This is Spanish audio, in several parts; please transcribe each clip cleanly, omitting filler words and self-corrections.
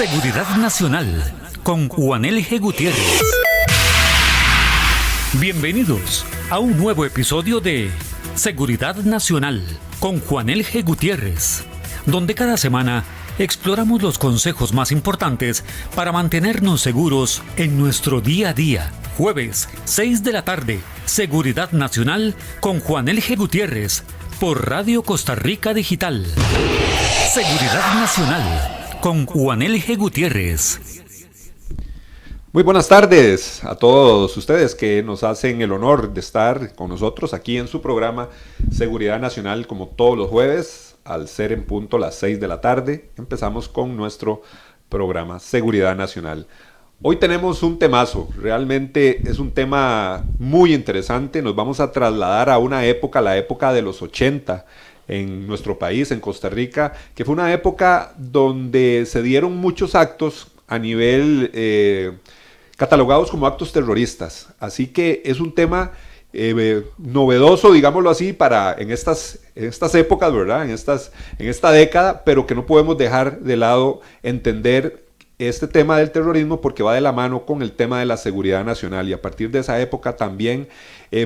Seguridad Nacional con Juanel G. Gutiérrez. Bienvenidos a un nuevo episodio de Seguridad Nacional con Juanel G. Gutiérrez, donde cada semana exploramos los consejos más importantes para mantenernos seguros en nuestro día a día. Jueves, 6 de la tarde, Seguridad Nacional con Juanel G. Gutiérrez por Radio Costa Rica Digital. Seguridad Nacional con Juanel G. Gutiérrez. Muy buenas tardes a todos ustedes que nos hacen el honor de estar con nosotros aquí en su programa Seguridad Nacional, como todos los jueves, al ser en punto las 6 de la tarde. Empezamos con nuestro programa Seguridad Nacional. Hoy tenemos un temazo, realmente es un tema muy interesante. Nos vamos a trasladar a una época, la época de los 80 en nuestro país, en Costa Rica, que fue una época donde se dieron muchos actos a nivel catalogados como actos terroristas. Así que es un tema novedoso, digámoslo así, en estas épocas, ¿verdad? En esta década, pero que no podemos dejar de lado entender este tema del terrorismo porque va de la mano con el tema de la seguridad nacional, y a partir de esa época también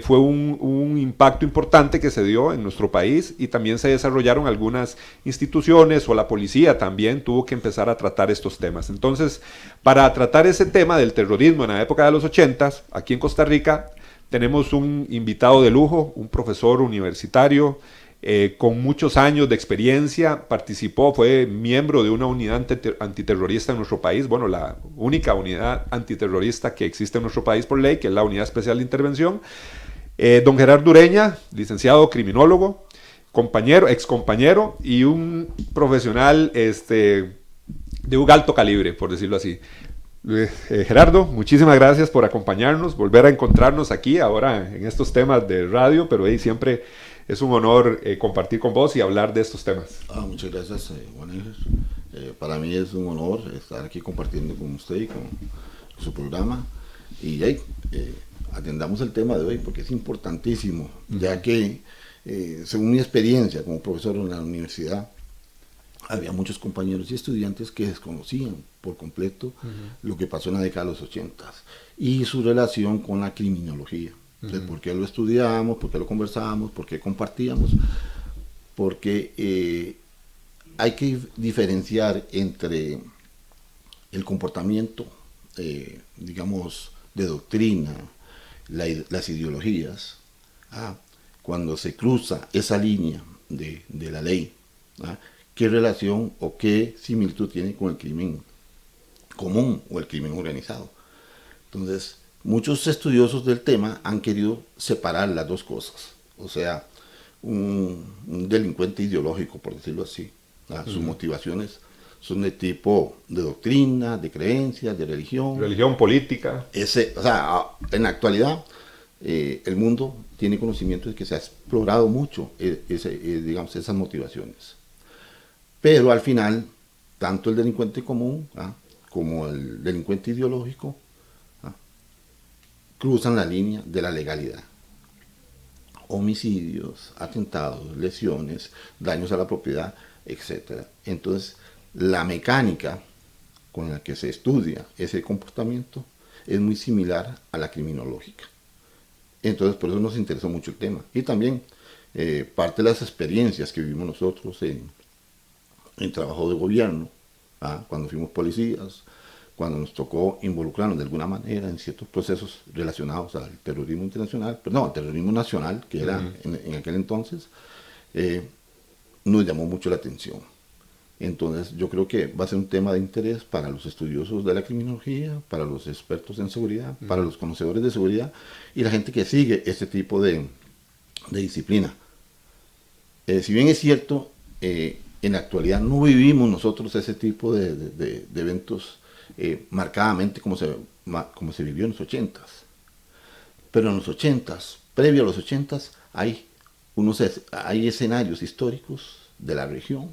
fue un impacto importante que se dio en nuestro país, y también se desarrollaron algunas instituciones, o la policía también tuvo que empezar a tratar estos temas. Entonces, para tratar ese tema del terrorismo en la época de los 80s, aquí en Costa Rica, tenemos un invitado de lujo, un profesor universitario, con muchos años de experiencia. Fue miembro de una unidad antiterrorista en nuestro país, bueno, la única unidad antiterrorista que existe en nuestro país por ley, que es la Unidad Especial de Intervención. Don Gerardo Ureña, licenciado criminólogo, excompañero y un profesional de un alto calibre, por decirlo así. Gerardo, muchísimas gracias por acompañarnos, volver a encontrarnos aquí ahora en estos temas de radio, pero siempre es un honor compartir con vos y hablar de estos temas. Muchas gracias, Juanel. Para mí es un honor estar aquí compartiendo con usted y con su programa. Y atendamos el tema de hoy porque es importantísimo, ya que según mi experiencia como profesor en la universidad, había muchos compañeros y estudiantes que desconocían por completo lo que pasó en la década de los 80 y su relación con la criminología. Entonces, ¿por qué lo estudiamos? ¿Por qué lo conversamos? ¿Por qué compartíamos? Porque hay que diferenciar entre el comportamiento, digamos, de doctrina, las ideologías, cuando se cruza esa línea de la ley, qué relación o qué similitud tiene con el crimen común o el crimen organizado. Entonces, muchos estudiosos del tema han querido separar las dos cosas, o sea, un delincuente ideológico, por decirlo así. Sus motivaciones son de tipo de doctrina, de creencias, de religión. Religión política. En la actualidad, el mundo tiene conocimiento de que se ha explorado mucho digamos, esas motivaciones. Pero al final, tanto el delincuente común como el delincuente ideológico cruzan la línea de la legalidad. Homicidios, atentados, lesiones, daños a la propiedad, etc. Entonces, la mecánica con la que se estudia ese comportamiento es muy similar a la criminológica. Entonces, por eso nos interesó mucho el tema. Y también, parte de las experiencias que vivimos nosotros en trabajo de gobierno, cuando fuimos policías, cuando nos tocó involucrarnos de alguna manera en ciertos procesos relacionados al terrorismo internacional, al terrorismo nacional, que era en aquel entonces, nos llamó mucho la atención. Entonces yo creo que va a ser un tema de interés para los estudiosos de la criminología, para los expertos en seguridad, para los conocedores de seguridad y la gente que sigue este tipo de disciplina. Si bien es cierto, en la actualidad no vivimos nosotros ese tipo de eventos marcadamente como se vivió en los 80s. Pero en los 80s, previo a los 80s, hay escenarios históricos de la región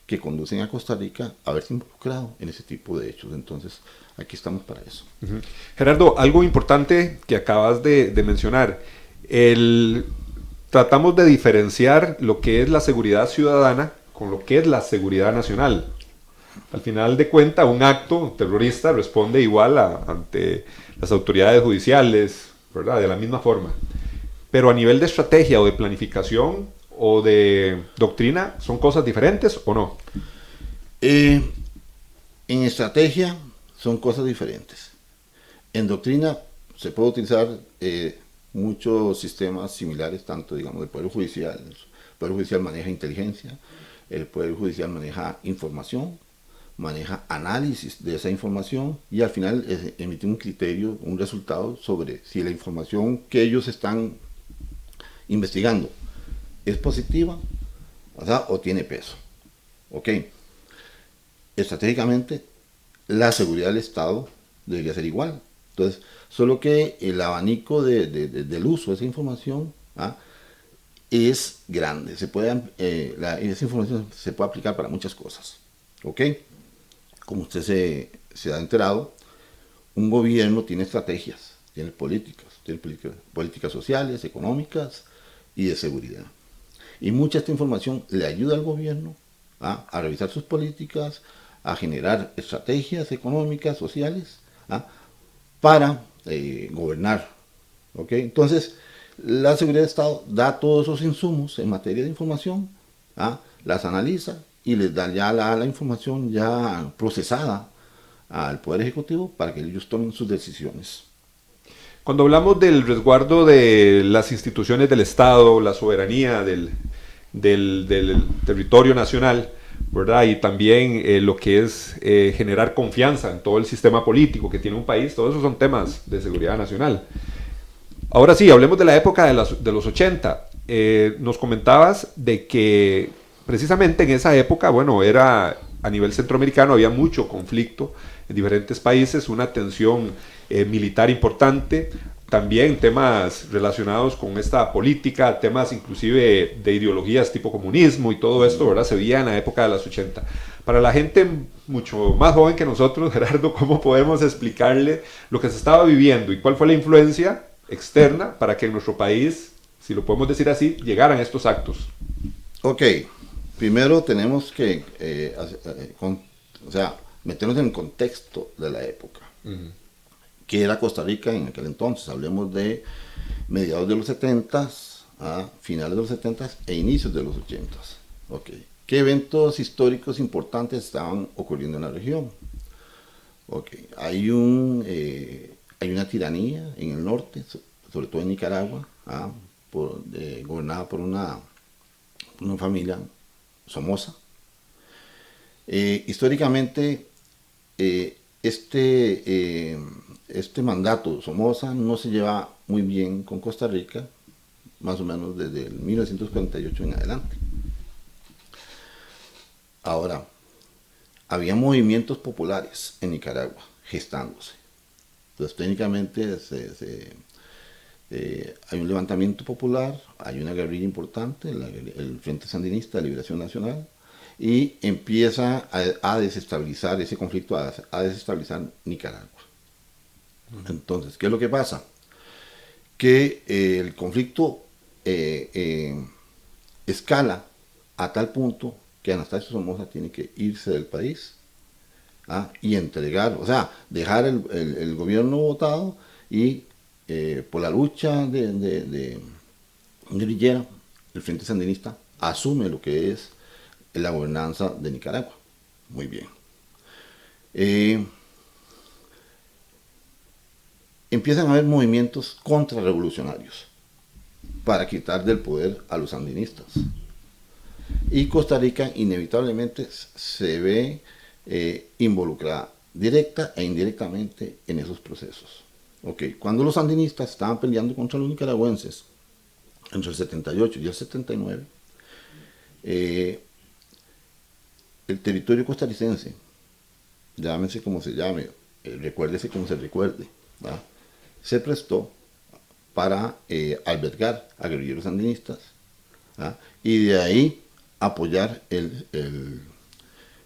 que conducen a Costa Rica a verse involucrado en ese tipo de hechos. Entonces, aquí estamos para eso. Gerardo, algo importante que acabas de mencionar, tratamos de diferenciar lo que es la seguridad ciudadana con lo que es la seguridad nacional. Al final de cuentas, un acto terrorista responde igual ante las autoridades judiciales, ¿verdad? De la misma forma. Pero a nivel de estrategia o de planificación o de doctrina, ¿son cosas diferentes o no? En estrategia son cosas diferentes. En doctrina se puede utilizar muchos sistemas similares, tanto digamos del Poder Judicial. El Poder Judicial maneja inteligencia, el Poder Judicial maneja información, maneja análisis de esa información y al final emite un criterio, un resultado sobre si la información que ellos están investigando es positiva, ¿verdad? O tiene peso. Ok. Estratégicamente, la seguridad del Estado debería ser igual. Entonces, solo que el abanico del uso de esa información es grande. Esa información se puede aplicar para muchas cosas. ¿Ok? Como usted se ha enterado, un gobierno tiene estrategias, tiene políticas sociales, económicas y de seguridad. Y mucha de esta información le ayuda al gobierno a revisar sus políticas, a generar estrategias económicas, sociales, para gobernar. ¿Okay? Entonces, la seguridad del Estado da todos esos insumos en materia de información, las analiza y les da ya la información ya procesada al Poder Ejecutivo para que ellos tomen sus decisiones. Cuando hablamos del resguardo de las instituciones del Estado, la soberanía del territorio nacional, ¿verdad? Y también lo que es generar confianza en todo el sistema político que tiene un país, todos esos son temas de seguridad nacional. Ahora sí, hablemos de la época de los 80. Nos comentabas de que precisamente en esa época, bueno, era a nivel centroamericano, había mucho conflicto en diferentes países, una tensión militar importante, también temas relacionados con esta política, temas inclusive de ideologías tipo comunismo y todo esto, ¿verdad? Se veía en la época de los 80. Para la gente mucho más joven que nosotros, Gerardo, ¿cómo podemos explicarle lo que se estaba viviendo y cuál fue la influencia externa para que en nuestro país, si lo podemos decir así, llegaran estos actos? Ok, primero tenemos que meternos en el contexto de la época. Que era Costa Rica en aquel entonces. Hablemos de mediados de los 70s, finales de los 70s e inicios de los 80s. Okay. ¿Qué eventos históricos importantes estaban ocurriendo en la región? Okay. Hay una tiranía en el norte, sobre todo en Nicaragua, gobernada por una familia Somoza. Históricamente, este mandato Somoza no se lleva muy bien con Costa Rica, más o menos desde el 1948 en adelante. Ahora, había movimientos populares en Nicaragua gestándose. Entonces, técnicamente hay un levantamiento popular, hay una guerrilla importante, el Frente Sandinista de Liberación Nacional, y empieza a desestabilizar ese conflicto, a desestabilizar Nicaragua. Entonces, ¿qué es lo que pasa? Que el conflicto escala a tal punto que Anastasio Somoza tiene que irse del país y entregar, o sea, dejar el gobierno votado y por la lucha de guerrillera, el Frente Sandinista asume lo que es la gobernanza de Nicaragua. Muy bien. Empiezan a haber movimientos contrarrevolucionarios para quitar del poder a los sandinistas. Y Costa Rica inevitablemente se ve involucrada directa e indirectamente en esos procesos. Okay. Cuando los sandinistas estaban peleando contra los nicaragüenses entre el 78 y el 79, el territorio costarricense, llámese como se llame, recuérdese como se recuerde, ¿verdad?, se prestó para albergar a guerrilleros sandinistas, ¿verdad?, y de ahí apoyar el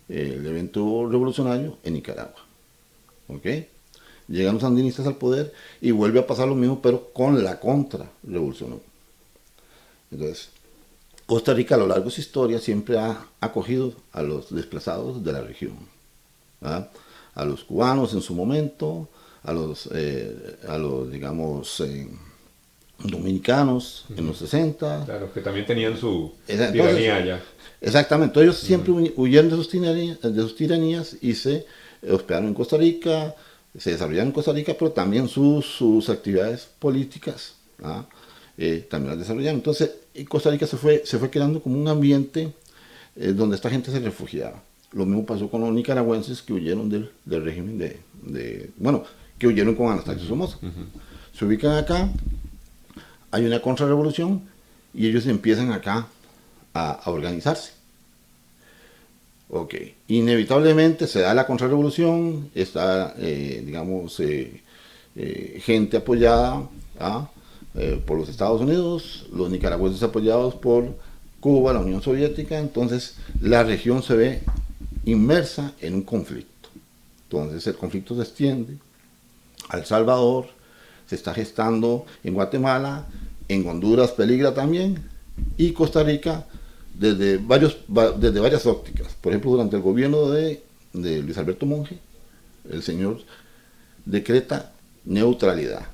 evento revolucionario en Nicaragua. ¿Okay? Llegan los sandinistas al poder y vuelve a pasar lo mismo, pero con la contrarrevolución. Entonces, Costa Rica a lo largo de su historia siempre ha acogido a los desplazados de la región. ¿verdad? A los cubanos en su momento, a los digamos, dominicanos en los 60. Claro, que también tenían su Entonces, tiranía allá. Exactamente, ellos siempre huyeron de sus tiranías y se hospedaron en Costa Rica, se desarrollaron en Costa Rica, pero también sus actividades políticas también las desarrollaron. Entonces, en Costa Rica se fue creando como un ambiente donde esta gente se refugiaba. Lo mismo pasó con los nicaragüenses que huyeron del régimen que huyeron con Anastasio Somoza. Se ubican acá, hay una contrarrevolución y ellos empiezan acá a organizarse. Ok, inevitablemente se da la contrarrevolución, está, digamos, gente apoyada por los Estados Unidos, los nicaragüenses apoyados por Cuba, la Unión Soviética, entonces la región se ve inmersa en un conflicto. Entonces el conflicto se extiende a El Salvador, se está gestando en Guatemala, en Honduras peligra también, y Costa Rica desde varias ópticas. Por ejemplo, durante el gobierno de Luis Alberto Monge, el señor decreta neutralidad.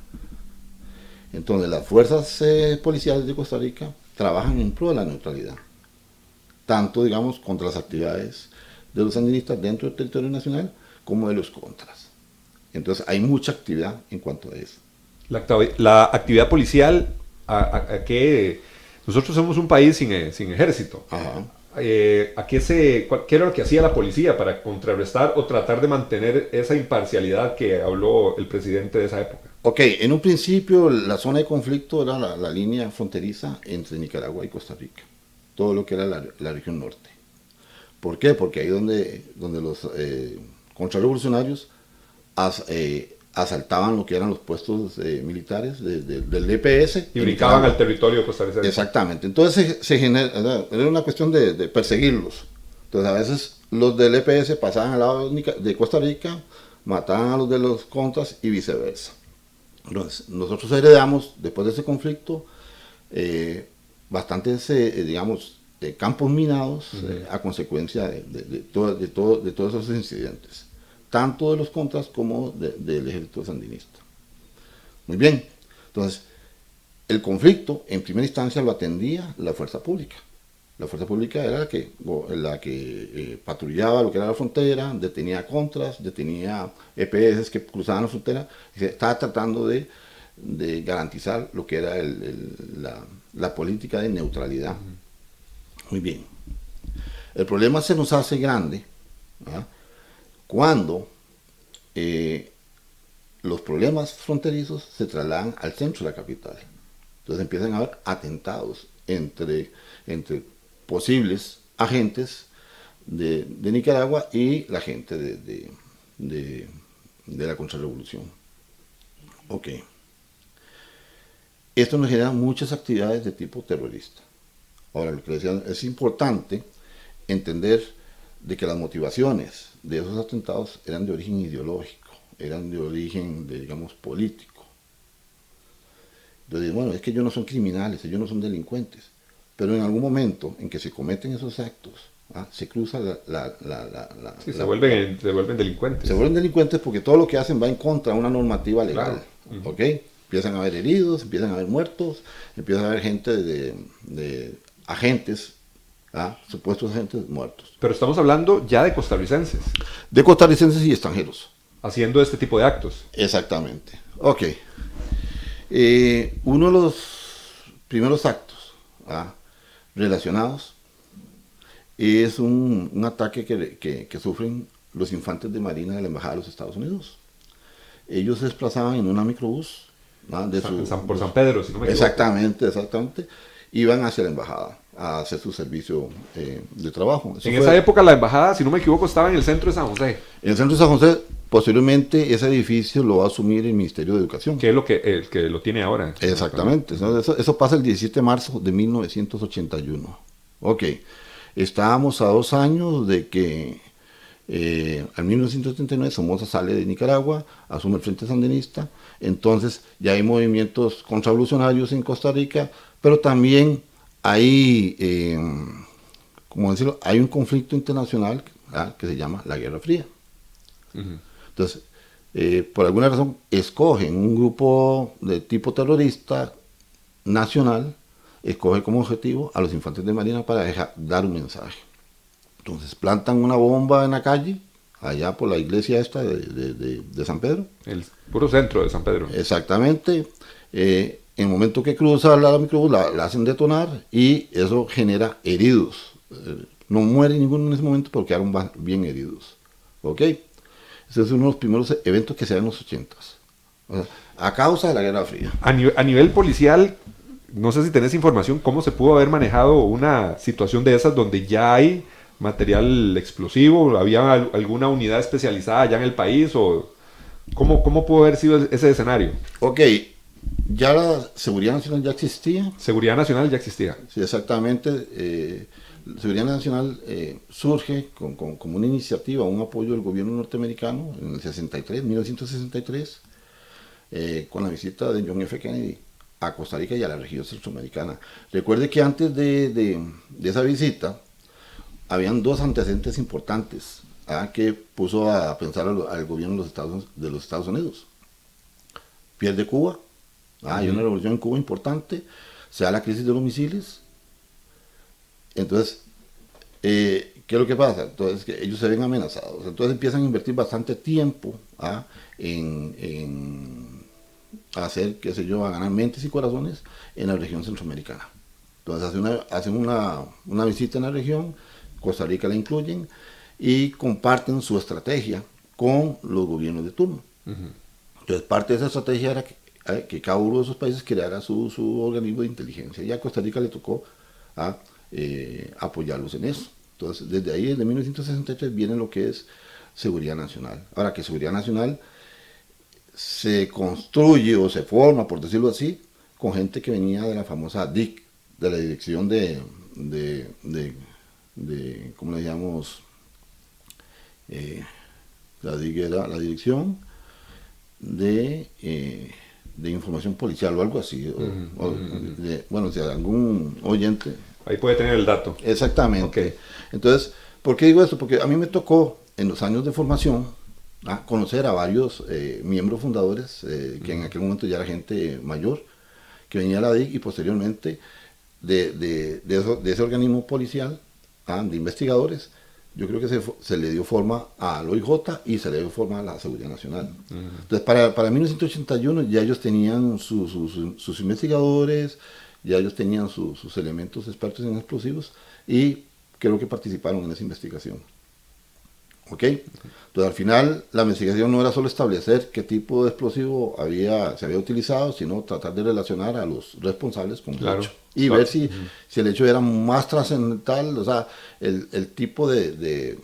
Entonces las fuerzas policiales de Costa Rica trabajan en pro de la neutralidad, tanto, digamos, contra las actividades de los sandinistas dentro del territorio nacional como de los contras. Entonces hay mucha actividad en cuanto a eso. La actividad policial, ¿a qué? Nosotros somos un país sin ejército. Ajá. ¿Qué era lo que hacía la policía para contrarrestar o tratar de mantener esa imparcialidad que habló el presidente de esa época? Ok, en un principio la zona de conflicto era la línea fronteriza entre Nicaragua y Costa Rica, todo lo que era la región norte. ¿Por qué? Porque ahí donde los contrarrevolucionarios asaltaban lo que eran los puestos militares del DPS. Y brincaban al territorio costarricense. Exactamente. Entonces era una cuestión de perseguirlos. Entonces a veces los del EPS pasaban al lado de Costa Rica, mataban a los de los contras y viceversa. Entonces, nosotros heredamos, después de ese conflicto, bastantes, digamos, campos minados a consecuencia de todos esos incidentes, tanto de los contras como del ejército sandinista. Muy bien, entonces, el conflicto en primera instancia lo atendía la fuerza pública. La fuerza pública era la que patrullaba lo que era la frontera, detenía contras, detenía EPS que cruzaban la frontera, y se estaba tratando de garantizar lo que era la política de neutralidad. Muy bien. El problema se nos hace grande cuando los problemas fronterizos se trasladan al centro de la capital. Entonces empiezan a haber atentados entre posibles agentes de Nicaragua y la gente de la contrarrevolución. Ok. Esto nos genera muchas actividades de tipo terrorista. Ahora, lo que decía, es importante entender de que las motivaciones de esos atentados eran de origen ideológico, eran de origen, digamos, político. Entonces, bueno, es que ellos no son criminales, ellos no son delincuentes. Pero en algún momento en que se cometen esos actos, se cruza se vuelven delincuentes. Se vuelven delincuentes porque todo lo que hacen va en contra de una normativa legal. Claro. ¿Ok? Empiezan a haber heridos, empiezan a haber muertos, empieza a haber gente de agentes, supuestos agentes muertos. Pero estamos hablando ya de costarricenses. De costarricenses y extranjeros. Haciendo este tipo de actos. Exactamente. Ok. Uno de los primeros actos relacionados es un ataque que sufren los infantes de marina de la Embajada de los Estados Unidos. Ellos se desplazaban en una microbús por San Pedro, si no me equivoco. Exactamente. Iban hacia la embajada a hacer su servicio de trabajo. Esa época la embajada, si no me equivoco, estaba en el centro de San José. En el centro de San José, posteriormente ese edificio lo va a asumir el Ministerio de Educación. Que es el que lo tiene ahora. Exactamente. Eso pasa el 17 de marzo de 1981. Ok. Estábamos a 2 años de que en 1979 Somoza sale de Nicaragua, asume el Frente Sandinista, entonces ya hay movimientos contrarrevolucionarios en Costa Rica, pero también hay, hay un conflicto internacional que se llama la Guerra Fría. Entonces, por alguna razón, escogen un grupo de tipo terrorista nacional, escoge como objetivo a los infantes de Marina para dar un mensaje. Entonces, plantan una bomba en la calle, allá por la iglesia esta de San Pedro. El puro centro de San Pedro. Exactamente. En el momento que cruza la microbús, la hacen detonar y eso genera heridos. No muere ninguno en ese momento porque quedaron bien heridos. ¿Ok? Ese es uno de los primeros eventos que se dan en los 80s. O sea, a causa de la Guerra Fría. A nivel policial, no sé si tenés información, ¿cómo se pudo haber manejado una situación de esas donde ya hay material explosivo? ¿Había alguna unidad especializada allá en el país? ¿O cómo pudo haber sido ese escenario? Ok, ya la Seguridad Nacional ya existía. Seguridad Nacional ya existía. Sí, exactamente. Seguridad Nacional surge como una iniciativa, un apoyo del gobierno norteamericano en el 1963, con la visita de John F. Kennedy a Costa Rica y a la región centroamericana. Recuerde que antes de esa visita habían dos antecedentes importantes que puso a pensar al gobierno de los Estados Unidos. Pierde Cuba, hay una revolución en Cuba importante, se da la crisis de los misiles. Entonces, ¿qué es lo que pasa? Entonces, que ellos se ven amenazados. Entonces empiezan a invertir bastante tiempo en hacer, qué sé yo, a ganar mentes y corazones en la región centroamericana. Entonces hacen una visita en la región, Costa Rica la incluyen y comparten su estrategia con los gobiernos de turno. Entonces parte de esa estrategia era que cada uno de esos países creara su organismo de inteligencia y a Costa Rica le tocó apoyarlos en eso. Entonces desde ahí, desde 1963, viene lo que es Seguridad Nacional. Ahora que Seguridad Nacional se construye o se forma, por decirlo así, con gente que venía de la famosa DIC, de la dirección ¿cómo le llamamos? La DIC era la dirección de información policial o algo así. Bueno, si algún oyente... Ahí puede tener el dato. Exactamente. Okay. Entonces, ¿por qué digo esto? Porque a mí me tocó en los años de formación conocer a varios miembros fundadores, que en aquel momento ya era gente mayor, que venía a la DIC y posteriormente de ese organismo policial, de investigadores. Yo creo que se le dio forma al OIJ y se le dio forma a la Seguridad Nacional. Entonces, para 1981 ya ellos tenían sus investigadores, ya ellos tenían sus elementos expertos en explosivos y creo que participaron en esa investigación. ¿Ok? Entonces, al final, la investigación no era solo establecer qué tipo de explosivo se había utilizado, sino tratar de relacionar a los responsables con el hecho. Y ver si el hecho era más trascendental, o sea, el tipo de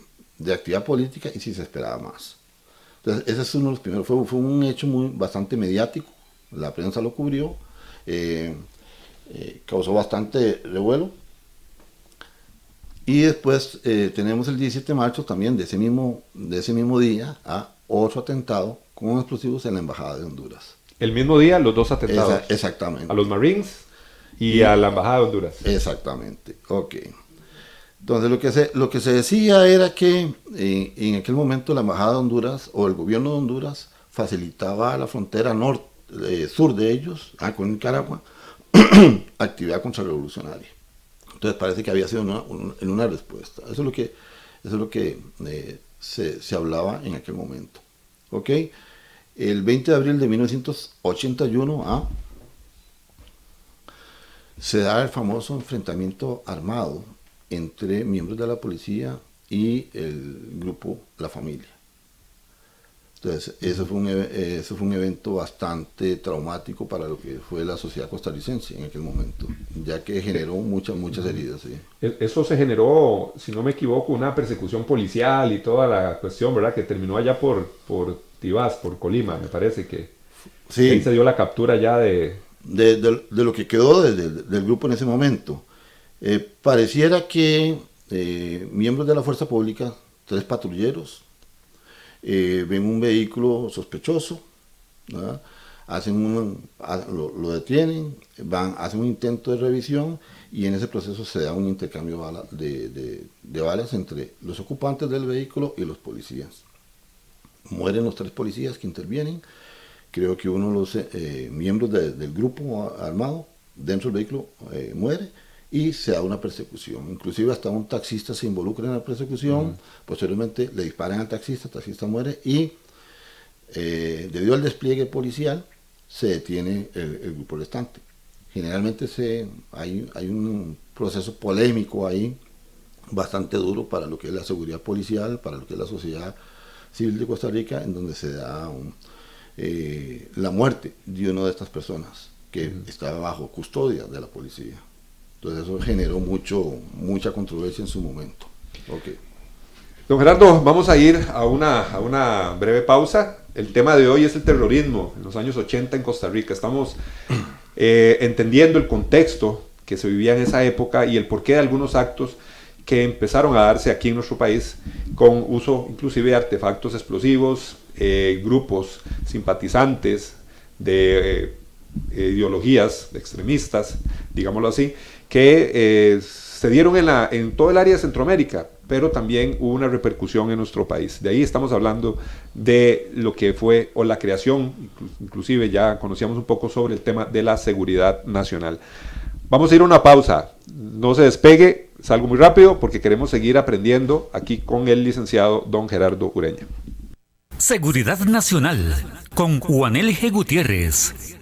actividad política y si se esperaba más. Entonces, ese es uno de los primeros. Fue un hecho bastante mediático, la prensa lo cubrió, causó bastante revuelo. Y después tenemos el 17 de marzo también de ese mismo día otro atentado con explosivos en la Embajada de Honduras. El mismo día los dos atentados. Exactamente. A los Marines y a la Embajada de Honduras. Exactamente, ok. Entonces lo que se decía era que en aquel momento la Embajada de Honduras o el gobierno de Honduras facilitaba la frontera sur de ellos, con Nicaragua, actividad contrarrevolucionaria. Entonces parece que había sido una respuesta. Eso es lo que se hablaba en aquel momento. ¿Ok? El 20 de abril de 1981 se da el famoso enfrentamiento armado entre miembros de la policía y el grupo La Familia. Entonces, eso fue un evento bastante traumático para lo que fue la sociedad costarricense en aquel momento, ya que generó muchas heridas. ¿Sí? Eso se generó, si no me equivoco, una persecución policial y toda la cuestión, ¿verdad? Que terminó allá por Tibás, por Colima, me parece que sí. Ahí se dio la captura ya de lo que quedó del grupo en ese momento. Pareciera que miembros de la fuerza pública, 3 patrulleros, ven un vehículo sospechoso, ¿verdad? Lo detienen, hacen un intento de revisión y en ese proceso se da un intercambio de balas entre los ocupantes del vehículo y los policías. mueren los 3 policías que intervienen. Creo que uno de los miembros del grupo armado dentro del vehículo muere y se da una persecución. Inclusive hasta un taxista se involucra en la persecución. Posteriormente le disparan al taxista, el taxista muere y debido al despliegue policial se detiene el grupo restante. Generalmente hay un proceso polémico ahí bastante duro para lo que es la seguridad policial, para lo que es la sociedad civil de Costa Rica, en donde se da la muerte de una de estas personas que estaba bajo custodia de la policía. Entonces eso generó mucha controversia en su momento. Okay. Don Gerardo, vamos a ir a una breve pausa. El tema de hoy es el terrorismo en los años 80 en Costa Rica. Estamos entendiendo el contexto que se vivía en esa época y el porqué de algunos actos que empezaron a darse aquí en nuestro país con uso inclusive de artefactos explosivos, grupos simpatizantes de ideologías extremistas, digámoslo así, que se dieron en todo el área de Centroamérica, pero también hubo una repercusión en nuestro país. De ahí estamos hablando de lo que fue, o la creación, inclusive ya conocíamos un poco sobre el tema de la seguridad nacional. Vamos a ir a una pausa, no se despegue, salgo muy rápido porque queremos seguir aprendiendo aquí con el licenciado don Gerardo Ureña. Seguridad Nacional con Juanel G. Gutiérrez.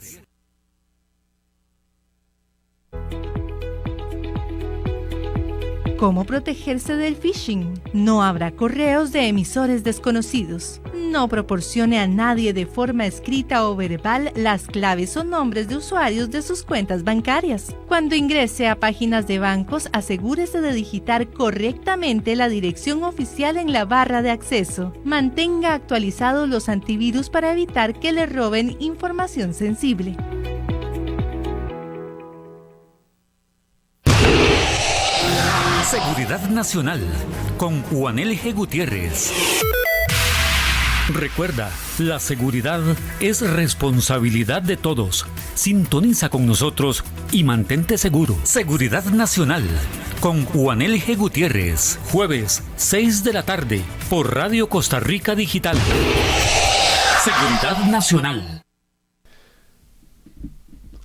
¿Cómo protegerse del phishing? No habrá correos de emisores desconocidos. No proporcione a nadie de forma escrita o verbal las claves o nombres de usuarios de sus cuentas bancarias. Cuando ingrese a páginas de bancos, asegúrese de digitar correctamente la dirección oficial en la barra de acceso. Mantenga actualizados los antivirus para evitar que le roben información sensible. Seguridad Nacional con Juanel G. Gutiérrez. Recuerda, la seguridad es responsabilidad de todos. Sintoniza con nosotros y mantente seguro. Seguridad Nacional con Juanel G. Gutiérrez. Jueves, 6 de la tarde, por Radio Costa Rica Digital. Seguridad Nacional.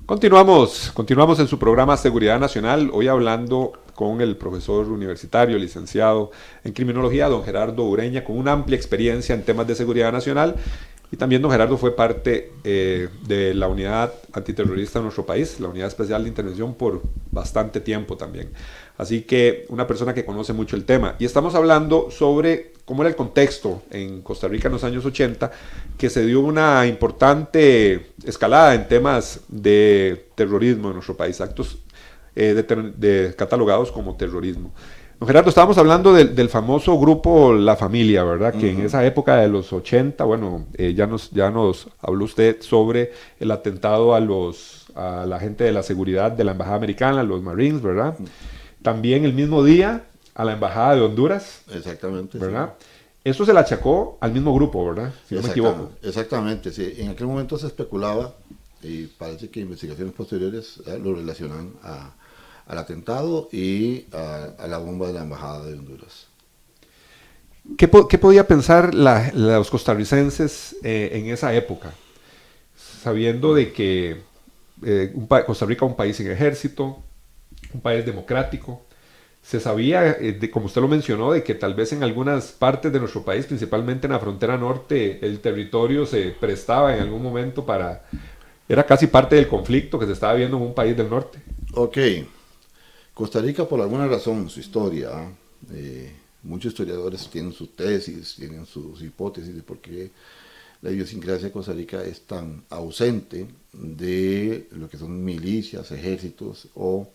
Continuamos en su programa Seguridad Nacional, hoy hablando con el profesor universitario, licenciado en criminología, don Gerardo Ureña, con una amplia experiencia en temas de seguridad nacional. Y también don Gerardo fue parte de la unidad antiterrorista de nuestro país, la unidad especial de intervención, por bastante tiempo también. Así que una persona que conoce mucho el tema. Y estamos hablando sobre cómo era el contexto en Costa Rica en los años 80, que se dio una importante escalada en temas de terrorismo en nuestro país, actos catalogados como terrorismo. Don Gerardo, estábamos hablando del famoso grupo La Familia, ¿verdad? Que en esa época de los 80, bueno, ya nos habló usted sobre el atentado a la gente de la seguridad de la Embajada Americana, los Marines, ¿verdad? También el mismo día a la Embajada de Honduras. Exactamente. ¿Verdad? Sí. Eso se le achacó al mismo grupo, ¿verdad? Si no me equivoco. Exactamente, sí. En aquel momento se especulaba, y parece que investigaciones posteriores lo relacionan al atentado y a la bomba de la Embajada de Honduras. ¿Qué podía pensar los costarricenses en esa época? Sabiendo de que Costa Rica es un país sin ejército, un país democrático. Se sabía, como usted lo mencionó, de que tal vez en algunas partes de nuestro país, principalmente en la frontera norte, el territorio se prestaba en algún momento era casi parte del conflicto que se estaba viendo en un país del norte. Ok. Costa Rica, por alguna razón, su historia, muchos historiadores tienen sus tesis, tienen sus hipótesis de por qué la idiosincrasia de Costa Rica es tan ausente de lo que son milicias, ejércitos o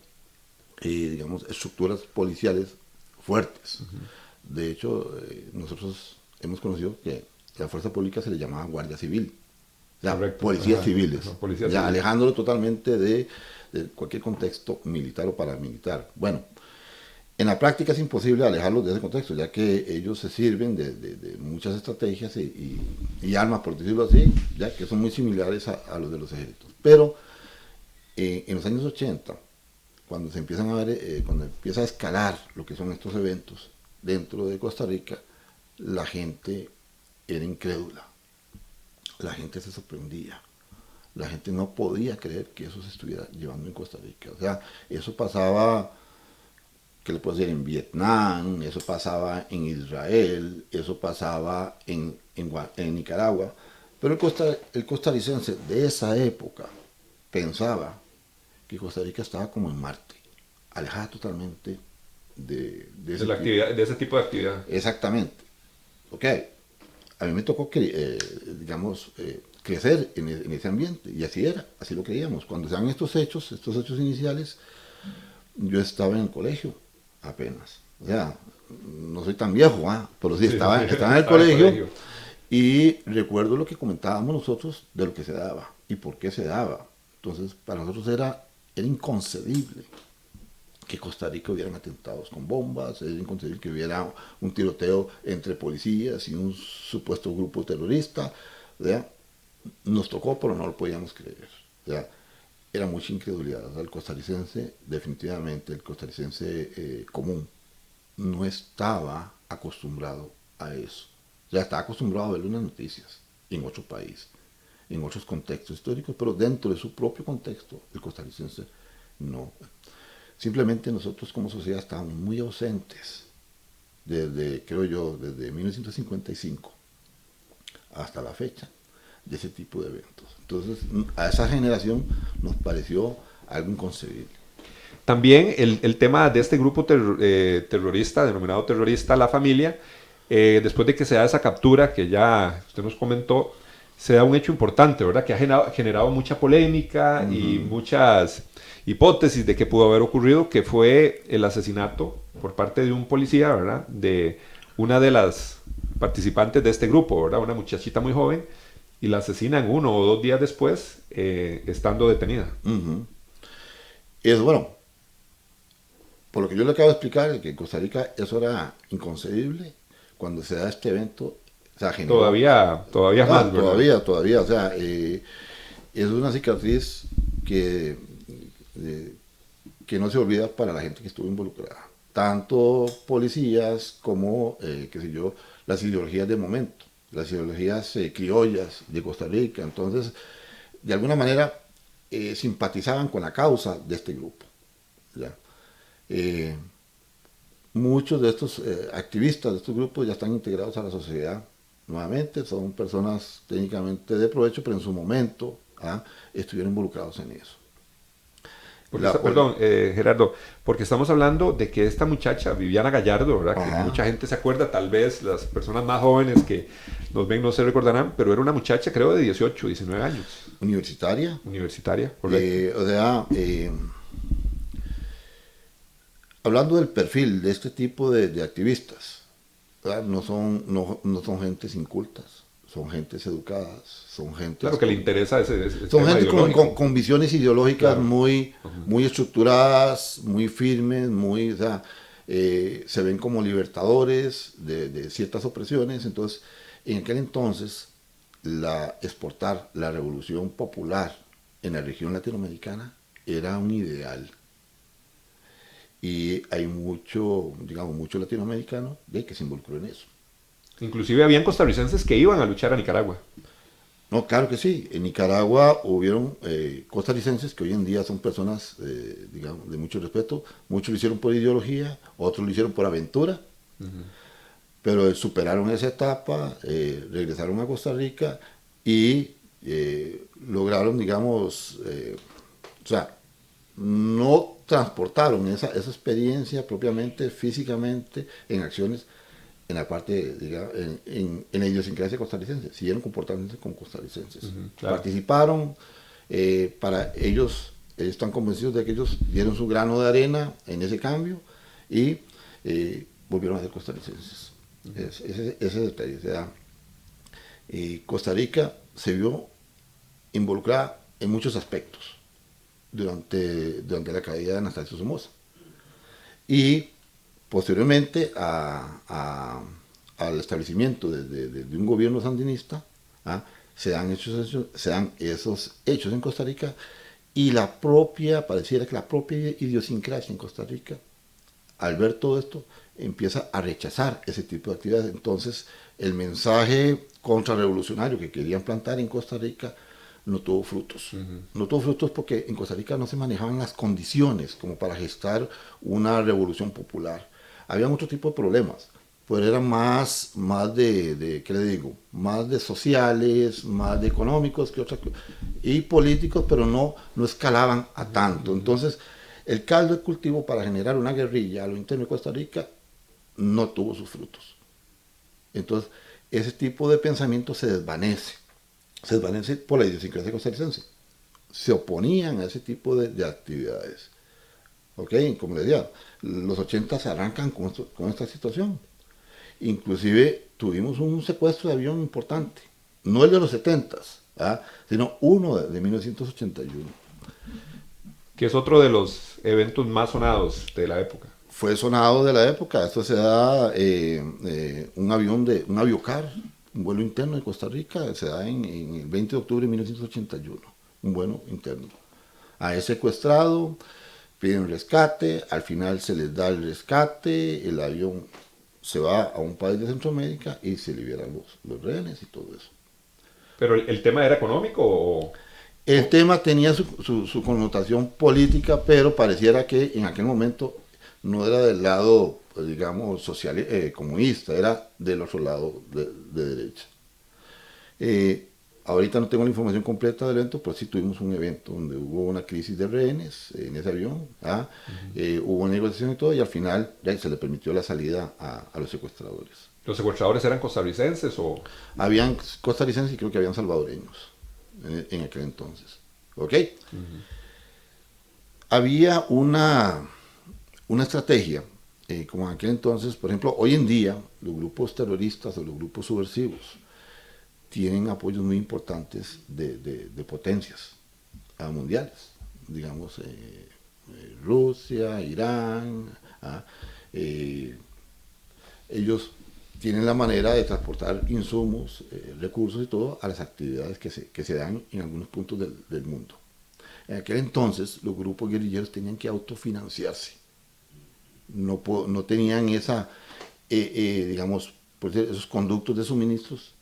digamos, estructuras policiales fuertes. De hecho, nosotros hemos conocido que a la fuerza pública se le llamaba Guardia Civil, policías civiles, alejándolo totalmente de cualquier contexto militar o paramilitar. Bueno, en la práctica es imposible alejarlos de ese contexto, ya que ellos se sirven de muchas estrategias y armas, por decirlo así, ya que son muy similares a los de los ejércitos. Pero en los años 80, cuando se empiezan a ver, cuando empieza a escalar lo que son estos eventos dentro de Costa Rica, la gente era incrédula. La gente se sorprendía. La gente no podía creer que eso se estuviera llevando en Costa Rica. O sea, eso pasaba, ¿qué le puedo decir? En Vietnam, eso pasaba en Israel, eso pasaba en Nicaragua. Pero el costarricense de esa época pensaba que Costa Rica estaba como en Marte, alejada totalmente de ese tipo de actividad. Exactamente. Ok, a mí me tocó, crecer en ese ambiente, y así era, así lo creíamos. Cuando se dan estos hechos iniciales, yo estaba en el colegio apenas. O sea, no soy tan viejo, pero sí, estaba en el colegio. Y recuerdo lo que comentábamos nosotros de lo que se daba y por qué se daba. Entonces, para nosotros era inconcebible que Costa Rica hubieran atentados con bombas, era inconcebible que hubiera un tiroteo entre policías y un supuesto grupo terrorista. ¿Verdad? Nos tocó, pero no lo podíamos creer. ¿Verdad? Era mucha incredulidad. ¿Verdad? El costarricense, definitivamente, el costarricense común, no estaba acostumbrado a eso. Ya estaba acostumbrado a ver unas noticias en otro país, en otros contextos históricos, pero dentro de su propio contexto, el costarricense no. Simplemente nosotros como sociedad estábamos muy ausentes creo yo, desde 1955 hasta la fecha de ese tipo de eventos. Entonces, a esa generación nos pareció algo inconcebible. También el tema de este grupo terrorista, denominado terrorista La Familia, después de que se da esa captura que ya usted nos comentó, se da un hecho importante, ¿verdad? Que ha generado mucha polémica y muchas hipótesis de qué pudo haber ocurrido, que fue el asesinato por parte de un policía, ¿verdad? De una de las participantes de este grupo, ¿verdad? Una muchachita muy joven, y la asesinan 1 o 2 días después, estando detenida. Es bueno, por lo que yo le acabo de explicar, que en Costa Rica eso era inconcebible. Cuando se da este evento, o sea, todavía más, ¿verdad? Todavía, o sea, es una cicatriz que no se olvida para la gente que estuvo involucrada. Tanto policías como, las ideologías de momento, las ideologías criollas de Costa Rica. Entonces, de alguna manera, simpatizaban con la causa de este grupo. ¿Ya? Muchos de estos activistas de estos grupos ya están integrados a la sociedad nuevamente, son personas técnicamente de provecho, pero en su momento estuvieron involucrados en eso. Perdón, Gerardo, porque estamos hablando de que esta muchacha, Viviana Gallardo, ¿verdad? Que mucha gente se acuerda, tal vez las personas más jóvenes que nos ven no se recordarán, pero era una muchacha, creo, de 18, 19 años. Universitaria, correcto. Hablando del perfil de este tipo de activistas, ¿verdad? No son gentes incultas, son gentes educadas, son gentes... Claro, que le interesa ese son tema gentes con visiones ideológicas, claro, muy estructuradas, muy firmes, se ven como libertadores de ciertas opresiones. Entonces, en aquel entonces, exportar la revolución popular en la región latinoamericana era un ideal. Y hay mucho latinoamericano que se involucró en eso. Inclusive habían costarricenses que iban a luchar a Nicaragua. No, claro que sí. En Nicaragua hubieron costarricenses que hoy en día son personas, de mucho respeto. Muchos lo hicieron por ideología, otros lo hicieron por aventura. Pero superaron esa etapa, regresaron a Costa Rica y lograron, no transportaron esa experiencia propiamente, físicamente, en acciones, en la parte, en la idiosincrasia costarricense. Siguieron comportándose como costarricenses. Claro. Participaron, para ellos están convencidos de que ellos dieron su grano de arena en ese cambio y volvieron a ser costarricenses. Ese detalle. O sea, Costa Rica se vio involucrada en muchos aspectos durante la caída de Anastasio Somoza. Y posteriormente al establecimiento de un gobierno sandinista, se dan esos hechos en Costa Rica, y pareciera que la propia idiosincrasia en Costa Rica, al ver todo esto, empieza a rechazar ese tipo de actividades. Entonces, el mensaje contrarrevolucionario que querían plantar en Costa Rica no tuvo frutos. No tuvo frutos porque en Costa Rica no se manejaban las condiciones como para gestar una revolución popular. Había otro tipo de problemas, pero eran más ¿qué le digo? Más de sociales, más de económicos que otras, y políticos, pero no escalaban a tanto. Entonces, el caldo de cultivo para generar una guerrilla a lo interno de Costa Rica no tuvo sus frutos. Entonces, ese tipo de pensamiento se desvanece por la idiosincrasia costarricense. Se oponían a ese tipo de actividades. ¿Ok? Como les decía, los 80 se arrancan con esta situación. Inclusive tuvimos un secuestro de avión importante. No el de los 70s, sino uno de 1981. Que es otro de los eventos más sonados de la época. Fue sonado de la época. Esto se da un aviocar, un vuelo interno de Costa Rica, se da en el 20 de octubre de 1981, un vuelo interno. Es secuestrado, piden rescate, al final se les da el rescate, el avión se va a un país de Centroamérica y se liberan los rehenes y todo eso. ¿Pero el tema era económico o...? El tema tenía su connotación política, pero pareciera que en aquel momento no era del lado, pues, digamos, social, comunista, era del otro lado de derecha. Ahorita no tengo la información completa del evento, pero sí tuvimos un evento donde hubo una crisis de rehenes en ese avión, hubo negociación y todo, y al final ya se le permitió la salida a los secuestradores. ¿Los secuestradores eran costarricenses o...? Habían costarricenses y creo que habían salvadoreños en aquel entonces. ¿Ok? Había una estrategia, como en aquel entonces, por ejemplo, hoy en día, los grupos terroristas o los grupos subversivos tienen apoyos muy importantes de potencias mundiales, digamos, Rusia, Irán, ellos tienen la manera de transportar insumos, recursos y todo a las actividades que se dan en algunos puntos del mundo. En aquel entonces los grupos guerrilleros tenían que autofinanciarse. No tenían digamos, pues esos conductos de suministros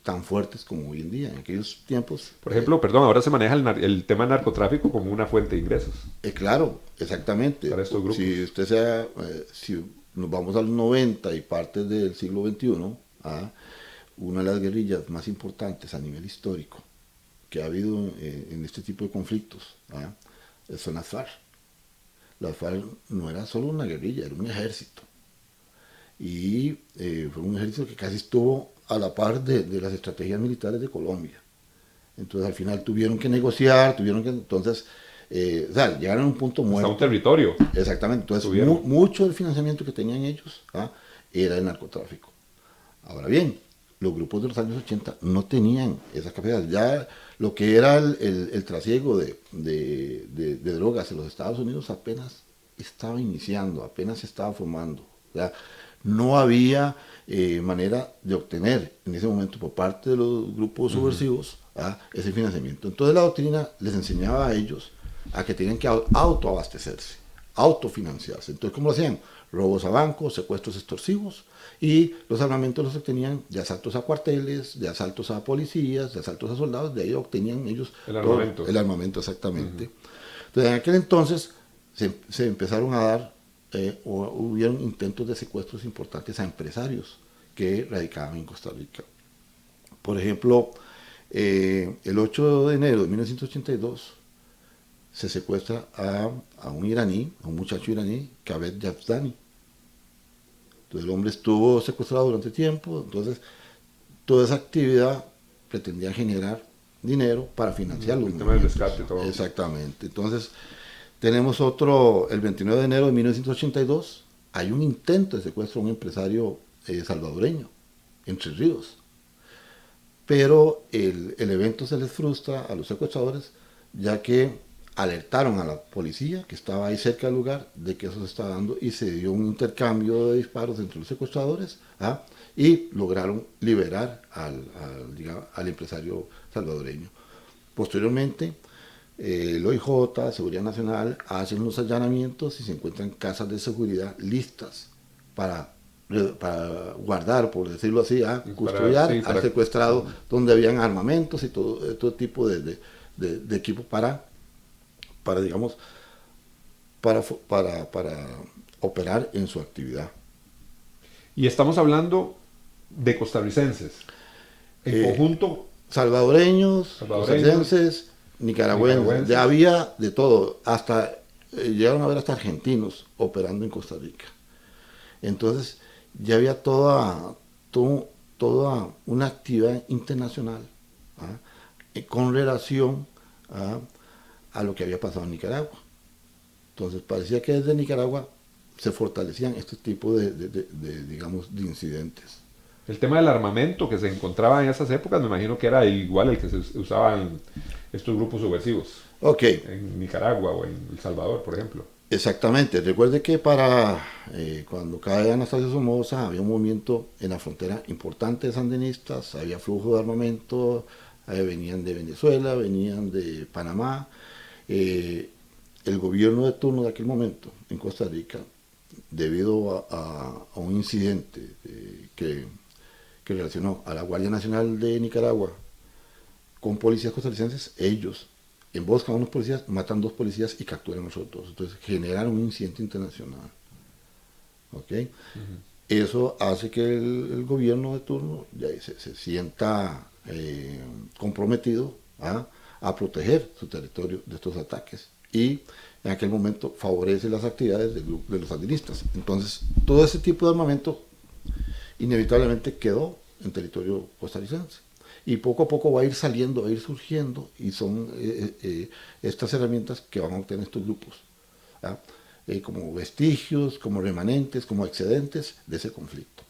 tan fuertes como hoy en día. En aquellos tiempos... Por ejemplo, ahora se maneja el tema del narcotráfico como una fuente de ingresos. Claro, exactamente. Para estos grupos. Si usted si nos vamos a los 90 y partes del siglo XXI, una de las guerrillas más importantes a nivel histórico que ha habido en este tipo de conflictos son las FARC. Las FARC no era solo una guerrilla, era un ejército. Y fue un ejército que casi estuvo a la par de las estrategias militares de Colombia. Entonces al final tuvieron que negociar, entonces... llegaron a un punto muerto. Hasta un territorio. Exactamente. Entonces, mucho del financiamiento que tenían ellos era el narcotráfico. Ahora bien, los grupos de los años 80 no tenían esa capacidad. Ya lo que era el trasiego de drogas en los Estados Unidos apenas estaba iniciando, apenas se estaba formando. No había manera de obtener en ese momento por parte de los grupos subversivos ese financiamiento. Entonces la doctrina les enseñaba a ellos a que tenían que autoabastecerse, autofinanciarse. Entonces, ¿cómo lo hacían? Robos a bancos, secuestros extorsivos, y los armamentos los obtenían de asaltos a cuarteles, de asaltos a policías, de asaltos a soldados, de ahí obtenían ellos el armamento. El armamento, exactamente. Entonces, en aquel entonces se empezaron a dar, hubieron intentos de secuestros importantes a empresarios que radicaban en Costa Rica. Por ejemplo, el 8 de enero de 1982, se secuestra a un iraní, a un muchacho iraní, Kaved Yazdani. Entonces el hombre estuvo secuestrado durante tiempo, entonces toda esa actividad pretendía generar dinero para financiar los movimientos. El rescate, todo. Exactamente. Entonces tenemos otro, el 29 de enero de 1982, hay un intento de secuestro a un empresario salvadoreño, Entre Ríos. Pero el evento se les frustra a los secuestradores, ya que alertaron a la policía que estaba ahí cerca del lugar de que eso se estaba dando y se dio un intercambio de disparos entre los secuestradores y lograron liberar al empresario salvadoreño. Posteriormente, el OIJ, Seguridad Nacional, hacen unos allanamientos y se encuentran casas de seguridad listas para para guardar, por decirlo así, custodiar al secuestrado, donde habían armamentos y todo tipo de equipo para digamos, para operar en su actividad. Y estamos hablando de costarricenses. En conjunto. Salvadoreños, costarricenses, nicaragüenses. Ya había de todo. Hasta llegaron a ver hasta argentinos operando en Costa Rica. Entonces ya había toda una actividad internacional con relación a lo que había pasado en Nicaragua. Entonces parecía que desde Nicaragua se fortalecían este tipo digamos, de incidentes. El tema del armamento que se encontraba en esas épocas, me imagino que era igual el que se usaban estos grupos subversivos. Okay. En Nicaragua o en El Salvador, por ejemplo. Exactamente. Recuerde que cuando cae Anastasio Somoza había un movimiento en la frontera importante de sandinistas, había flujo de armamento, venían de Venezuela, venían de Panamá. El gobierno de turno de aquel momento en Costa Rica, debido a un incidente que relacionó a la Guardia Nacional de Nicaragua con policías costarricenses, ellos emboscan a unos policías, matan 2 policías y capturan a los otros. Entonces generaron un incidente internacional. ¿Okay? Eso hace que el gobierno de turno se sienta comprometido a proteger su territorio de estos ataques, y en aquel momento favorece las actividades de los sandinistas. Entonces todo ese tipo de armamento inevitablemente quedó en territorio costarricense, y poco a poco va a ir saliendo, va a ir surgiendo, y son estas herramientas que van a obtener estos grupos, como vestigios, como remanentes, como excedentes de ese conflicto.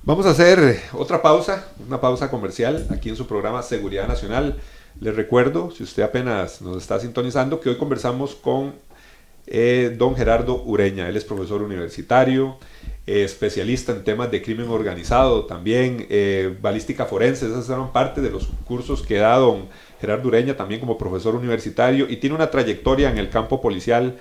Vamos a hacer otra pausa, una pausa comercial aquí en su programa Seguridad Nacional. Les recuerdo, si usted apenas nos está sintonizando, que hoy conversamos con don Gerardo Ureña. Él es profesor universitario, especialista en temas de crimen organizado, también balística forense. Esas eran parte de los cursos que da don Gerardo Ureña también como profesor universitario, y tiene una trayectoria en el campo policial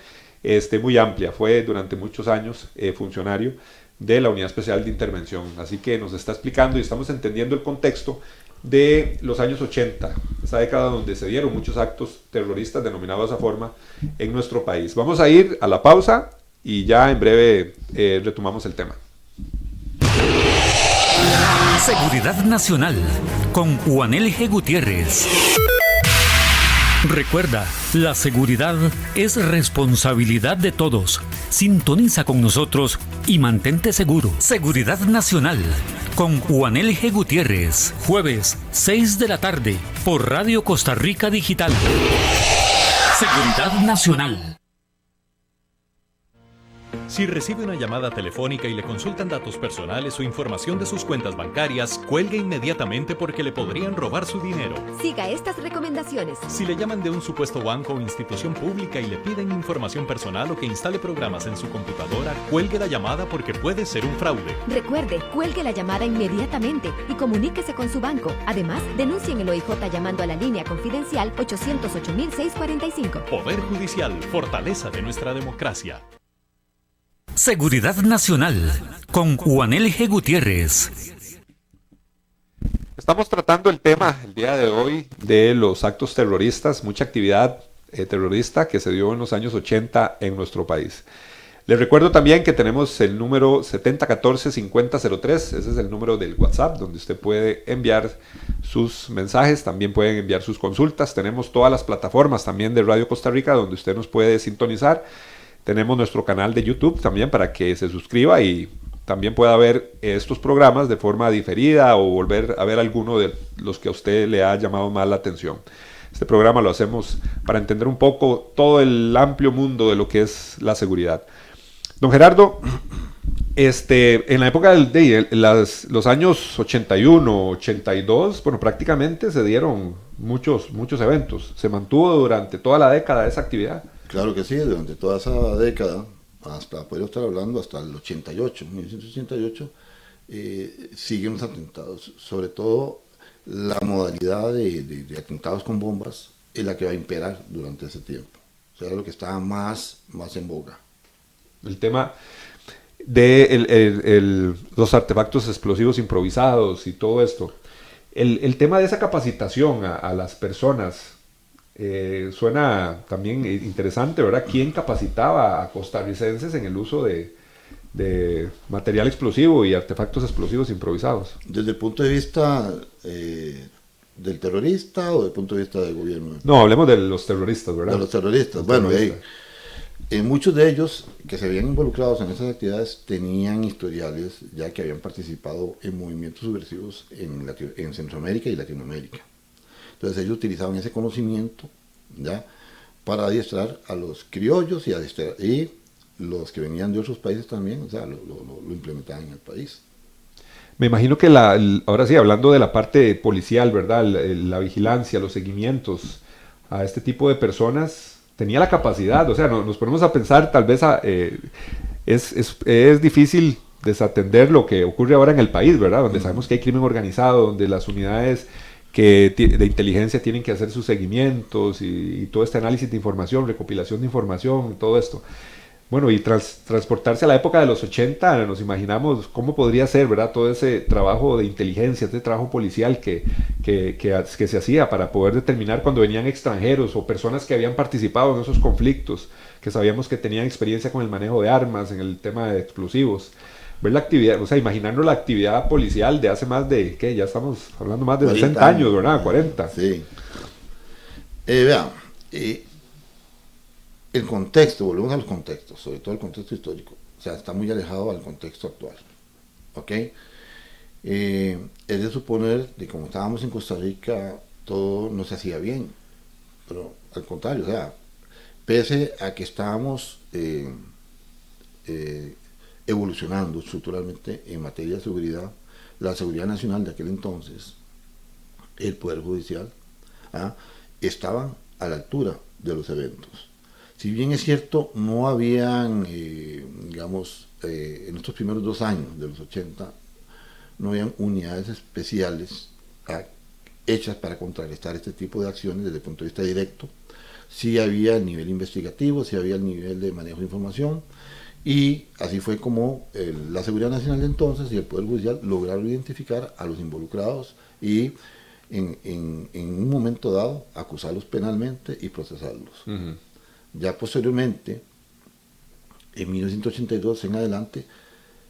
muy amplia. Fue durante muchos años funcionario de la Unidad Especial de Intervención. Así que nos está explicando y estamos entendiendo el contexto de los años 80, esa década donde se dieron muchos actos terroristas denominados de esa forma en nuestro país. Vamos a ir a la pausa y ya en breve retomamos el tema. Seguridad Nacional con Juanel G. Gutiérrez. Recuerda, la seguridad es responsabilidad de todos. Sintoniza con nosotros y mantente seguro. Seguridad Nacional con Juanel G. Gutiérrez. Jueves, 6 de la tarde, por Radio Costa Rica Digital. Seguridad Nacional. Si recibe una llamada telefónica y le consultan datos personales o información de sus cuentas bancarias, cuelgue inmediatamente porque le podrían robar su dinero. Siga estas recomendaciones. Si le llaman de un supuesto banco o institución pública y le piden información personal o que instale programas en su computadora, cuelgue la llamada porque puede ser un fraude. Recuerde, cuelgue la llamada inmediatamente y comuníquese con su banco. Además, denuncie en el OIJ llamando a la línea confidencial 808-645. Poder Judicial, fortaleza de nuestra democracia. Seguridad Nacional con Juanel G. Gutiérrez. Estamos tratando el tema el día de hoy de los actos terroristas, mucha actividad terrorista que se dio en los años 80 en nuestro país. Les recuerdo también que tenemos el número 7014-5003, ese es el número del WhatsApp donde usted puede enviar sus mensajes, también pueden enviar sus consultas. Tenemos todas las plataformas también de Radio Costa Rica donde usted nos puede sintonizar. Tenemos nuestro canal de YouTube también para que se suscriba y también pueda ver estos programas de forma diferida o volver a ver alguno de los que a usted le ha llamado más la atención. Este programa lo hacemos para entender un poco todo el amplio mundo de lo que es la seguridad. Don Gerardo, en la época de los años 81, 82, bueno, prácticamente se dieron muchos eventos. Se mantuvo durante toda la década esa actividad. Claro que sí, durante toda esa década, hasta poder estar hablando hasta el 88, 1988, siguen los atentados. Sobre todo la modalidad de atentados con bombas es la que va a imperar durante ese tiempo. O sea, lo que está más en boga. El tema, de los artefactos explosivos improvisados y todo esto. El tema de esa capacitación a las personas suena también interesante, ¿verdad? ¿Quién capacitaba a costarricenses en el uso de material explosivo y artefactos explosivos improvisados? Desde el punto de vista del terrorista o desde el punto de vista del gobierno. No, hablemos de los terroristas, ¿verdad? De los terroristas. Bueno, muchos de ellos que se habían involucrado en esas actividades tenían historiales ya que habían participado en movimientos subversivos en Centroamérica y Latinoamérica. Entonces ellos utilizaban ese conocimiento ya para adiestrar a los criollos y los que venían de otros países también, o sea, lo implementaban en el país. Me imagino que ahora sí, hablando de la parte policial, ¿verdad? La vigilancia, los seguimientos a este tipo de personas, tenía la capacidad, o sea, nos ponemos a pensar, tal vez es difícil desatender lo que ocurre ahora en el país, ¿verdad? Donde sabemos que hay crimen organizado, donde las unidades de inteligencia tienen que hacer sus seguimientos y todo este análisis de información, recopilación de información, todo esto. Bueno, y transportarse a la época de los 80, nos imaginamos cómo podría ser, ¿verdad? Todo ese trabajo de inteligencia, ese trabajo policial que se hacía para poder determinar cuando venían extranjeros o personas que habían participado en esos conflictos, que sabíamos que tenían experiencia con el manejo de armas, en el tema de explosivos. Ver la actividad, o sea, imaginarnos la actividad policial de hace más de, ¿qué? Ya estamos hablando más de 60 años, ¿verdad? 40. Sí. Vean, el contexto, volvemos a los contextos, sobre todo el contexto histórico, o sea, está muy alejado al contexto actual, ¿ok? Es de suponer que como estábamos en Costa Rica, todo no se hacía bien, pero al contrario, o sea, pese a que estábamos evolucionando estructuralmente en materia de seguridad, la seguridad nacional de aquel entonces, el Poder Judicial, estaban a la altura de los eventos. Si bien es cierto, no habían, digamos, en estos primeros 2 años de los 80, no habían unidades especiales hechas para contrarrestar este tipo de acciones desde el punto de vista directo. Sí había el nivel investigativo, sí había el nivel de manejo de información, y así fue como la Seguridad Nacional de entonces y el Poder Judicial lograron identificar a los involucrados y en un momento dado acusarlos penalmente y procesarlos. Uh-huh. Ya posteriormente, en 1982 en adelante,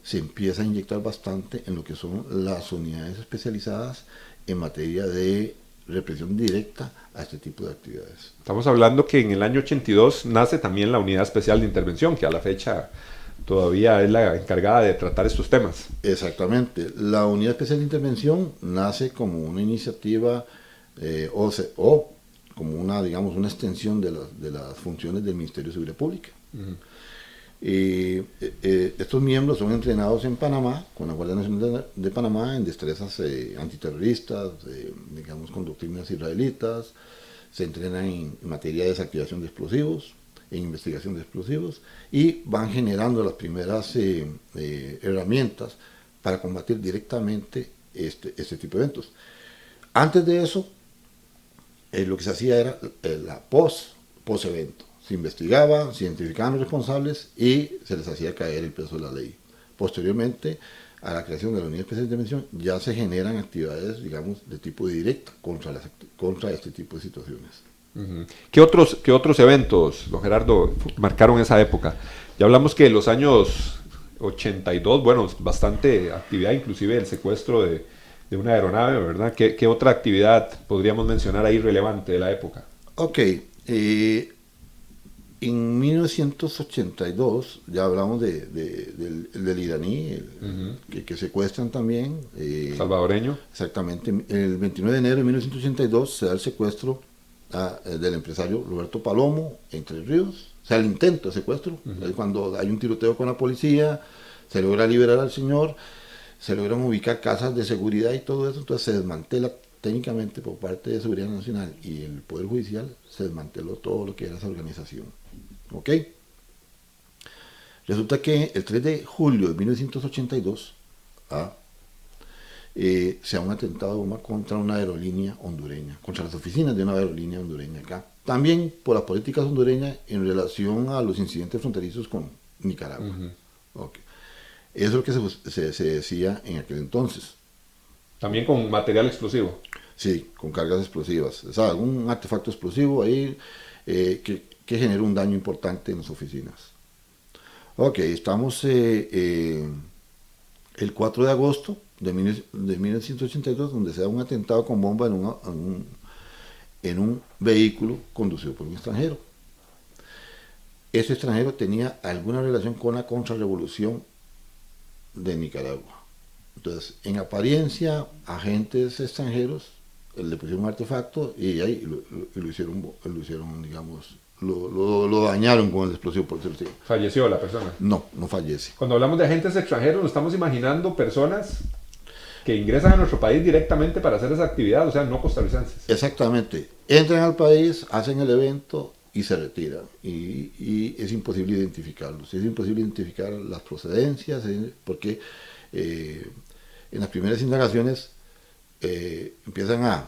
se empieza a inyectar bastante en lo que son las unidades especializadas en materia de represión directa a este tipo de actividades. Estamos hablando que en el año 82 nace también la Unidad Especial de Intervención, que a la fecha todavía es la encargada de tratar estos temas. Exactamente. La Unidad Especial de Intervención nace como una iniciativa o como una, digamos, una extensión de las funciones del Ministerio de Seguridad Pública. Uh-huh. Estos miembros son entrenados en Panamá, con la Guardia Nacional de Panamá, en destrezas antiterroristas, digamos, con doctrinas israelitas. Se entrenan en materia de desactivación de explosivos, en investigación de explosivos, y van generando las primeras herramientas para combatir directamente este tipo de eventos. Antes de eso, lo que se hacía era la post-evento. Se investigaba, se identificaban los responsables y se les hacía caer el peso de la ley. Posteriormente, a la creación de la Unidad Especial de Intervención, ya se generan actividades, digamos, de tipo directo contra este tipo de situaciones. Uh-huh. ¿Qué otros eventos, don Gerardo, marcaron esa época? Ya hablamos que en los años 82, bueno, bastante actividad, inclusive el secuestro de una aeronave, ¿verdad? ¿Qué otra actividad podríamos mencionar ahí relevante de la época? Ok, en 1982, ya hablamos del iraní, uh-huh. que secuestran también. Salvadoreño. Exactamente. El 29 de enero de 1982 se da el secuestro del empresario Roberto Palomo, Entre Ríos. O sea, el intento de secuestro. Uh-huh. Cuando hay un tiroteo con la policía, se logra liberar al señor, se logran ubicar casas de seguridad y todo eso, entonces se desmantela técnicamente por parte de Seguridad Nacional y el Poder Judicial, se desmanteló todo lo que era esa organización. ¿Ok? Resulta que el 3 de julio de 1982 se da un atentado de bomba contra una aerolínea hondureña, contra las oficinas de una aerolínea hondureña acá. También por las políticas hondureñas en relación a los incidentes fronterizos con Nicaragua. Uh-huh. Okay. Eso es lo que se decía en aquel entonces. También con material explosivo. Sí, con cargas explosivas. O sea, algún artefacto explosivo ahí que genera un daño importante en las oficinas. Ok, estamos el 4 de agosto de 1982, donde se da un atentado con bomba en un vehículo conducido por un extranjero. Ese extranjero tenía alguna relación con la contrarrevolución de Nicaragua. Entonces, en apariencia, agentes extranjeros le pusieron un artefacto y ahí lo hicieron, digamos, lo dañaron con el explosivo, por decirlo así. ¿Falleció la persona? No fallece. Cuando hablamos de agentes extranjeros, nos estamos imaginando personas que ingresan a nuestro país directamente para hacer esa actividad, o sea, no costarricenses. Exactamente. Entran al país, hacen el evento y se retiran. Y es imposible identificarlos. Es imposible identificar las procedencias, porque en las primeras indagaciones empiezan a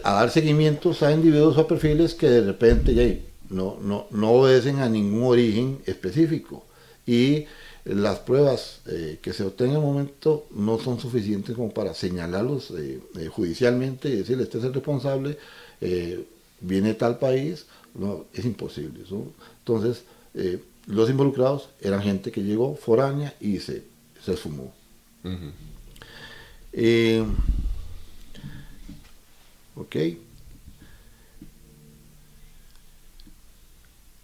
dar seguimientos a individuos o a perfiles que de repente ya no obedecen a ningún origen específico. Y las pruebas que se obtienen en el momento no son suficientes como para señalarlos judicialmente y decirle, este es el responsable, viene de tal país. No, es imposible. ¿No? Entonces, los involucrados eran gente que llegó foránea y se sumó. Uh-huh. Ok.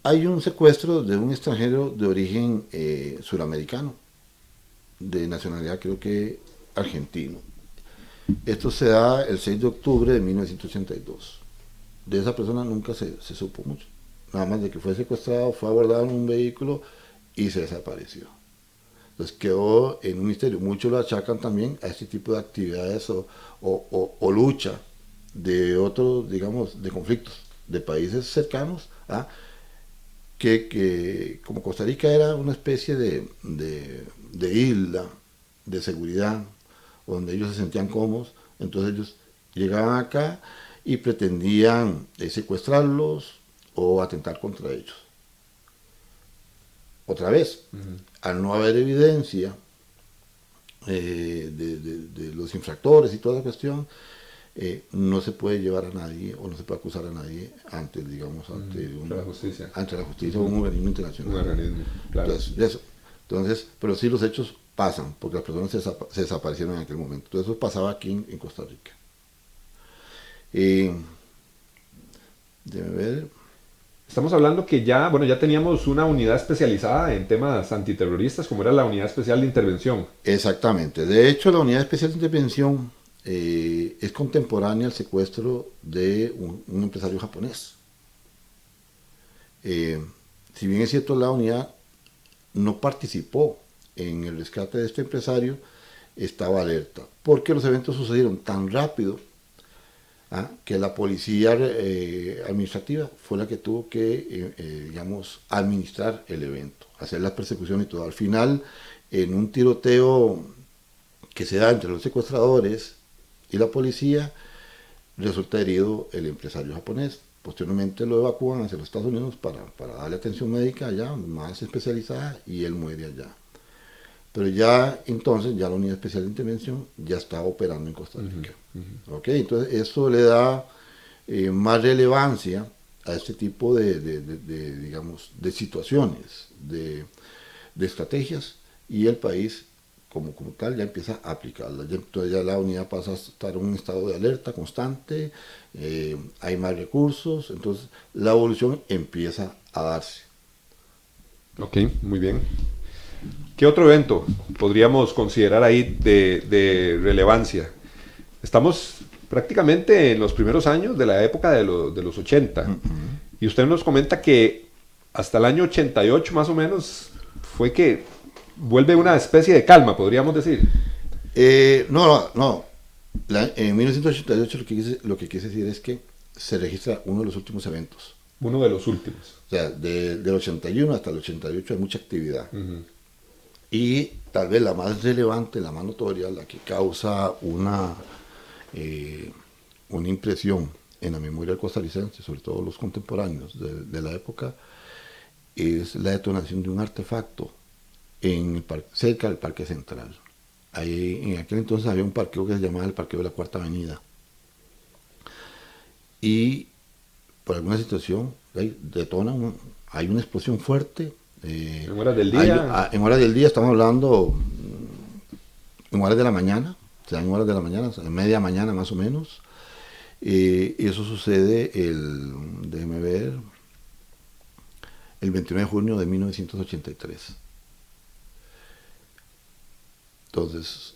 Hay un secuestro de un extranjero de origen suramericano, de nacionalidad creo que argentino. Esto se da el 6 de octubre de 1982. De esa persona nunca se supo mucho. Nada más de que fue secuestrado, fue abordado en un vehículo y se desapareció. Entonces quedó en un misterio. Muchos lo achacan también a este tipo de actividades o lucha de otros, digamos, de conflictos de países cercanos, que como Costa Rica era una especie de isla de seguridad, donde ellos se sentían cómodos, entonces ellos llegaban acá y pretendían secuestrarlos o atentar contra ellos. Otra vez, al no haber evidencia de los infractores y toda la cuestión, no se puede llevar a nadie o no se puede acusar a nadie ante la justicia o un organismo internacional. Un organismo, claro. Entonces, pero sí los hechos pasan, porque las personas se desaparecieron en aquel momento. Entonces eso pasaba aquí en Costa Rica. Déjame ver. Estamos hablando que ya teníamos una unidad especializada en temas antiterroristas, como era la Unidad Especial de Intervención. Exactamente. De hecho, la Unidad Especial de Intervención es contemporánea al secuestro de un empresario japonés. Si bien es cierto, la unidad no participó en el rescate de este empresario, estaba alerta, porque los eventos sucedieron tan rápido que la policía administrativa fue la que tuvo que, digamos, administrar el evento, hacer la persecución y todo. Al final, en un tiroteo que se da entre los secuestradores y la policía, resulta herido el empresario japonés. Posteriormente lo evacúan hacia los Estados Unidos para darle atención médica allá, más especializada, y él muere allá. Pero ya entonces, ya la Unidad Especial de Intervención ya estaba operando en Costa Rica. ¿Okay? Entonces eso le da más relevancia a este tipo digamos, de situaciones, de estrategias, y el país como tal ya empieza a aplicarlas. Entonces ya la unidad pasa a estar en un estado de alerta constante, hay más recursos, entonces la evolución empieza a darse. Ok, muy bien. ¿Qué otro evento podríamos considerar ahí de relevancia? Estamos prácticamente en los primeros años de la época de los 80. Y usted nos comenta que hasta el año 88 más o menos fue que vuelve una especie de calma, podríamos decir. No. En 1988 lo que quise decir es que se registra uno de los últimos eventos. Uno de los últimos. O sea, del 81 hasta el 88 hay mucha actividad. Y tal vez la más relevante, la más notoria, la que causa una impresión en la memoria costarricense, sobre todo los contemporáneos de la época, es la detonación de un artefacto cerca del Parque Central. Ahí, en aquel entonces había un parqueo que se llamaba el Parqueo de la Cuarta Avenida. Y por alguna situación detona, hay una explosión fuerte. ¿En horas del día? En horas del día, estamos hablando en horas de la mañana, o sea, en horas de la mañana, en media mañana más o menos. Y eso sucede déjeme ver, el 29 de junio de 1983. Entonces,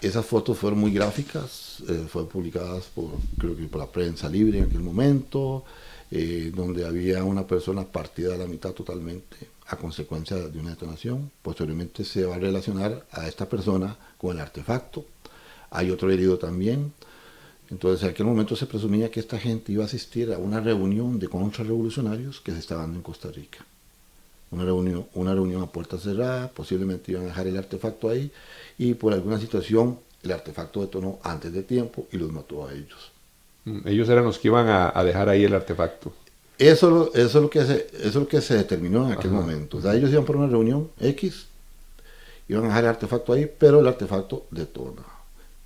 esas fotos fueron muy gráficas, fueron publicadas creo que por la prensa libre en aquel momento, donde había una persona partida a la mitad totalmente a consecuencia de una detonación. Posteriormente se va a relacionar a esta persona con el artefacto. Hay otro herido también. Entonces, en aquel momento se presumía que esta gente iba a asistir a una reunión de contrarrevolucionarios que se estaba dando en Costa Rica. Una reunión a puerta cerrada, posiblemente iban a dejar el artefacto ahí, y por alguna situación el artefacto detonó antes de tiempo y los mató a ellos. Ellos eran los que iban a dejar ahí el artefacto. Eso es lo que se determinó en aquel momento. O sea, ellos iban por una reunión X, iban a dejar el artefacto ahí, pero el artefacto detona.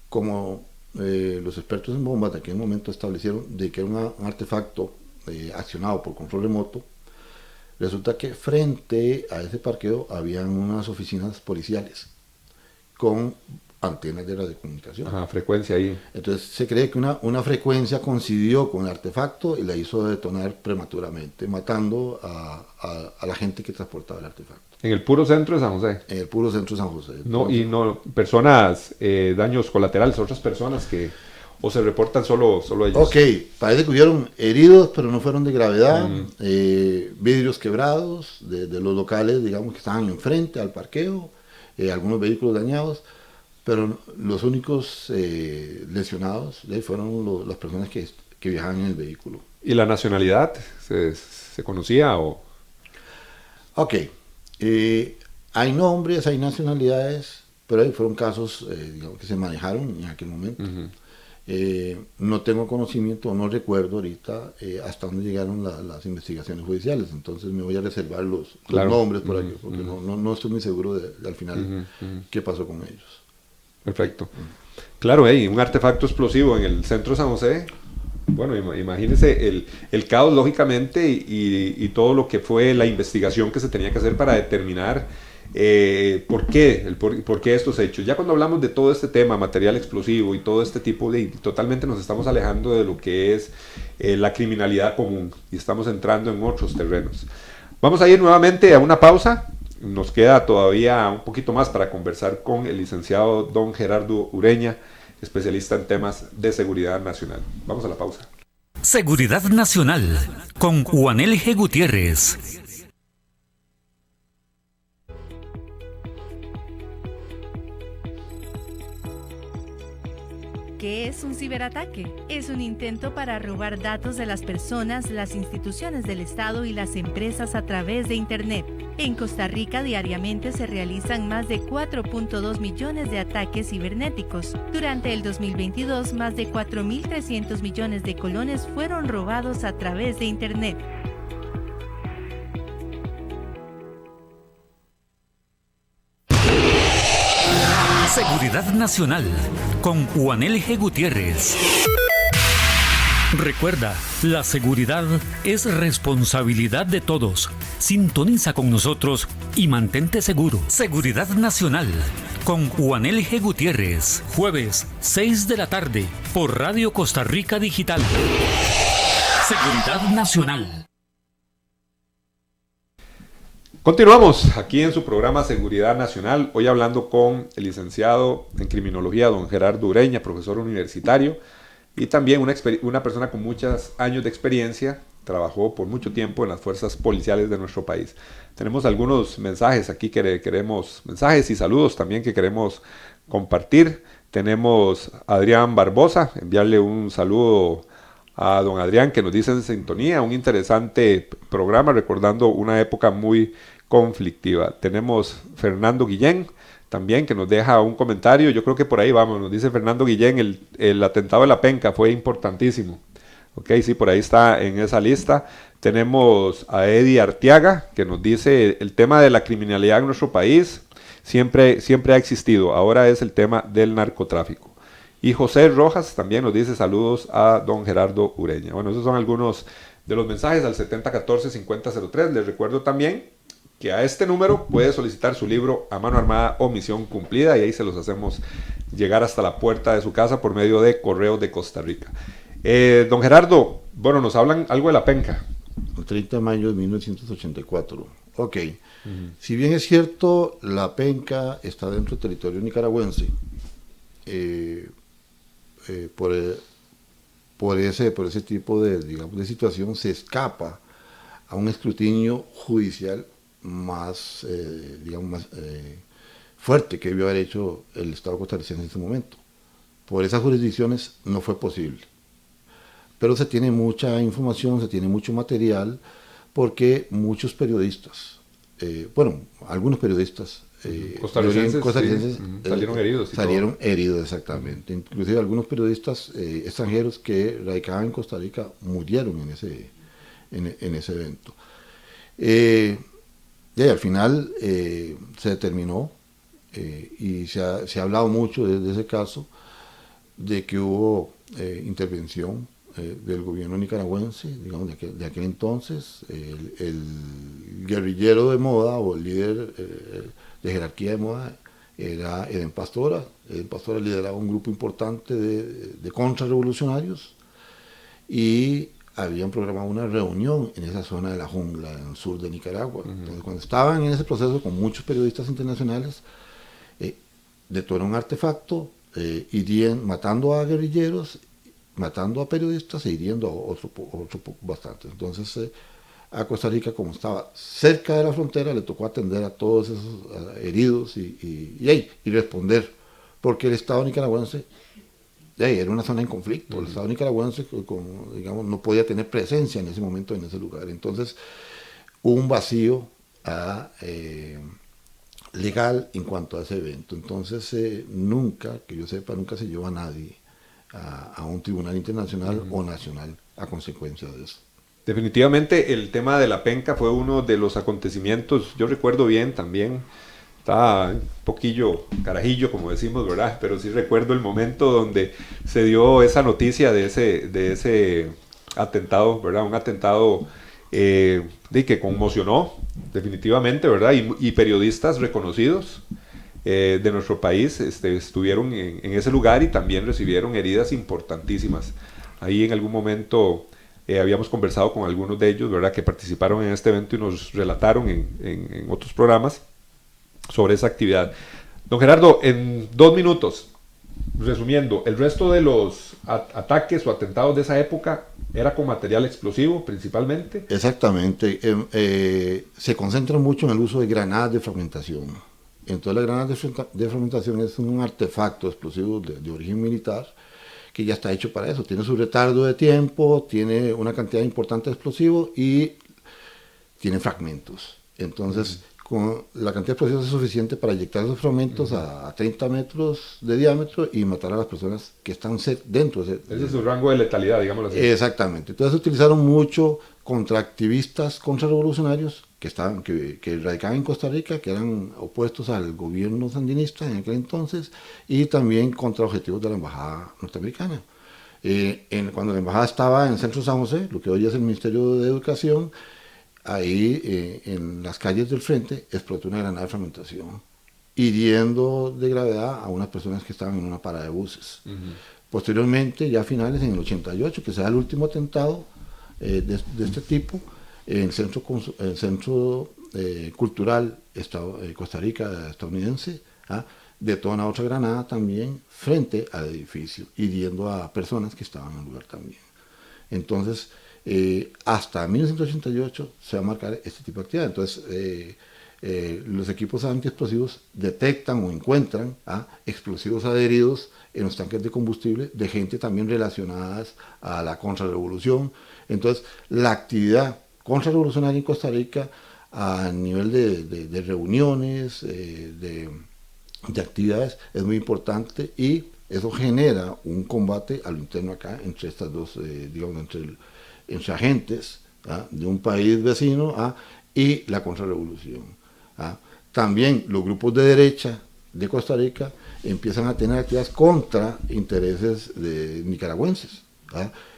Como los expertos en bombas de aquel momento establecieron de que era un artefacto accionado por control remoto, resulta que frente a ese parqueo habían unas oficinas policiales con antenas de radiocomunicación. Ajá, frecuencia ahí. Entonces se cree que una frecuencia coincidió con el artefacto y la hizo detonar prematuramente, matando a la gente que transportaba el artefacto. En el puro centro de San José. En el puro centro de San José. No, y no personas, daños colaterales, otras personas que o se reportan solo ellos. Ok, parece que hubieron heridos, pero no fueron de gravedad, vidrios quebrados de los locales, digamos, que estaban enfrente al parqueo, algunos vehículos dañados, pero los únicos lesionados fueron las personas que viajaban en el vehículo. ¿Y la nacionalidad se conocía o...? Ok, hay nombres, hay nacionalidades, pero fueron casos digamos, que se manejaron en aquel momento. No tengo conocimiento, no recuerdo ahorita hasta dónde llegaron las investigaciones judiciales, entonces me voy a reservar los nombres por aquí, porque no estoy muy seguro de al final qué pasó con ellos. Perfecto. Claro, un artefacto explosivo en el centro de San José. Bueno, imagínese el caos, lógicamente, y todo lo que fue la investigación que se tenía que hacer para determinar por qué estos hechos. Ya cuando hablamos de todo este tema, material explosivo y todo este tipo totalmente nos estamos alejando de lo que es la criminalidad común y estamos entrando en otros terrenos. Vamos a ir nuevamente a una pausa. Nos queda todavía un poquito más para conversar con el licenciado don Gerardo Ureña, especialista en temas de seguridad nacional. Vamos a la pausa. Seguridad Nacional con Juanel G. Gutiérrez. ¿Qué es un ciberataque? Es un intento para robar datos de las personas, las instituciones del Estado y las empresas a través de Internet. En Costa Rica diariamente se realizan más de 4.2 millones de ataques cibernéticos. Durante el 2022, más de 4.300 millones de colones fueron robados a través de Internet. Seguridad Nacional con Juanel G. Gutiérrez. Recuerda, la seguridad es responsabilidad de todos. Sintoniza con nosotros y mantente seguro. Seguridad Nacional con Juanel G. Gutiérrez. Jueves, 6 de la tarde, por Radio Costa Rica Digital. Seguridad Nacional. Continuamos aquí en su programa Seguridad Nacional, hoy hablando con el licenciado en Criminología, don Gerardo Ureña, profesor universitario, y también una persona con muchos años de experiencia, trabajó por mucho tiempo en las fuerzas policiales de nuestro país. Tenemos algunos mensajes aquí mensajes y saludos también que queremos compartir. Tenemos a Adrián Barbosa, enviarle un saludo a don Adrián, que nos dice en sintonía, un interesante programa recordando una época muy conflictiva. Tenemos Fernando Guillén también, que nos deja un comentario. Yo creo que por ahí vamos. Nos dice Fernando Guillén, el atentado de La Penca fue importantísimo. Ok, sí, por ahí está en esa lista. Tenemos a Eddie Arteaga, que nos dice: el tema de la criminalidad en nuestro país siempre ha existido, ahora es el tema del narcotráfico. Y José Rojas también nos dice: saludos a don Gerardo Ureña. Bueno, esos son algunos de los mensajes al 7014-5003. Les recuerdo también que a este número puede solicitar su libro A Mano Armada o Misión Cumplida, y ahí se los hacemos llegar hasta la puerta de su casa por medio de Correos de Costa Rica. Don Gerardo, bueno, nos hablan algo de la penca. El 30 de mayo de 1984. Ok. Si bien es cierto, la penca está dentro del territorio nicaragüense, por ese tipo de situación se escapa a un escrutinio judicial más fuerte que debió haber hecho el Estado costarricense en ese momento. Por esas jurisdicciones no fue posible. Pero se tiene mucha información, se tiene mucho material, porque muchos periodistas, algunos periodistas costarricenses sí, salieron heridos. Salieron heridos, exactamente. Inclusive algunos periodistas extranjeros que radicaban en Costa Rica murieron en ese evento. Y al final se determinó, y se ha hablado mucho de ese caso, de que hubo intervención del gobierno nicaragüense, digamos, de aquel entonces. El guerrillero de moda, o el líder de jerarquía de moda, era Eden Pastora. Eden Pastora lideraba un grupo importante de contrarrevolucionarios, y habían programado una reunión en esa zona de la jungla, en el sur de Nicaragua. Entonces, cuando estaban en ese proceso con muchos periodistas internacionales, detonaron un artefacto, matando a guerrilleros, matando a periodistas e hiriendo a otros bastantes. Entonces, a Costa Rica, como estaba cerca de la frontera, le tocó atender a todos esos heridos y responder, porque el Estado nicaragüense era una zona en conflicto. El Estado nicaragüense, no podía tener presencia en ese momento en ese lugar. Entonces, hubo un vacío legal en cuanto a ese evento. Entonces, nunca se llevó a nadie a un tribunal internacional o nacional a consecuencia de eso. Definitivamente el tema de la penca fue uno de los acontecimientos, yo recuerdo bien también, estaba un poquillo carajillo, como decimos, ¿verdad? Pero sí recuerdo el momento donde se dio esa noticia de ese atentado, ¿verdad? Un atentado que conmocionó definitivamente, ¿verdad? Y periodistas reconocidos de nuestro país estuvieron en ese lugar y también recibieron heridas importantísimas. Ahí en algún momento habíamos conversado con algunos de ellos, ¿verdad?, que participaron en este evento y nos relataron en otros programas sobre esa actividad. Don Gerardo, en 2 minutos, resumiendo, el resto de los ataques o atentados de esa época era con material explosivo principalmente. Exactamente. Se concentra mucho en el uso de granadas de fragmentación. Entonces, las granadas de fragmentación es un artefacto explosivo de origen militar que ya está hecho para eso. Tiene su retardo de tiempo, tiene una cantidad importante de explosivo y tiene fragmentos. Entonces, con la cantidad de explosivos es suficiente para inyectar esos fragmentos a 30 metros de diámetro y matar a las personas que están dentro de ese. Ese es su rango de letalidad, digámoslo así. Exactamente. Entonces, se utilizaron mucho contra activistas contrarrevolucionarios que radicaban en Costa Rica, que eran opuestos al gobierno sandinista en aquel entonces, y también contra objetivos de la embajada norteamericana. Cuando la embajada estaba en el centro de San José, lo que hoy es el Ministerio de Educación, ahí en las calles del frente explotó una granada de fragmentación, hiriendo de gravedad a unas personas que estaban en una parada de buses. Posteriormente, ya a finales, en el 88, que se da el último atentado de este tipo, el Centro Cultural Costa Rica estadounidense detona otra granada también frente al edificio, hiriendo a personas que estaban en el lugar también. Entonces, hasta 1988 se va a marcar este tipo de actividad. Entonces, los equipos antiexplosivos detectan o encuentran explosivos adheridos en los tanques de combustible de gente también relacionadas a la contrarrevolución. Entonces, la actividad contrarrevolucionaria en Costa Rica a nivel de reuniones, de actividades, es muy importante, y eso genera un combate a lo interno acá entre estas dos, entre agentes de un país vecino y la contrarrevolución. También los grupos de derecha de Costa Rica empiezan a tener actividades contra intereses de nicaragüenses.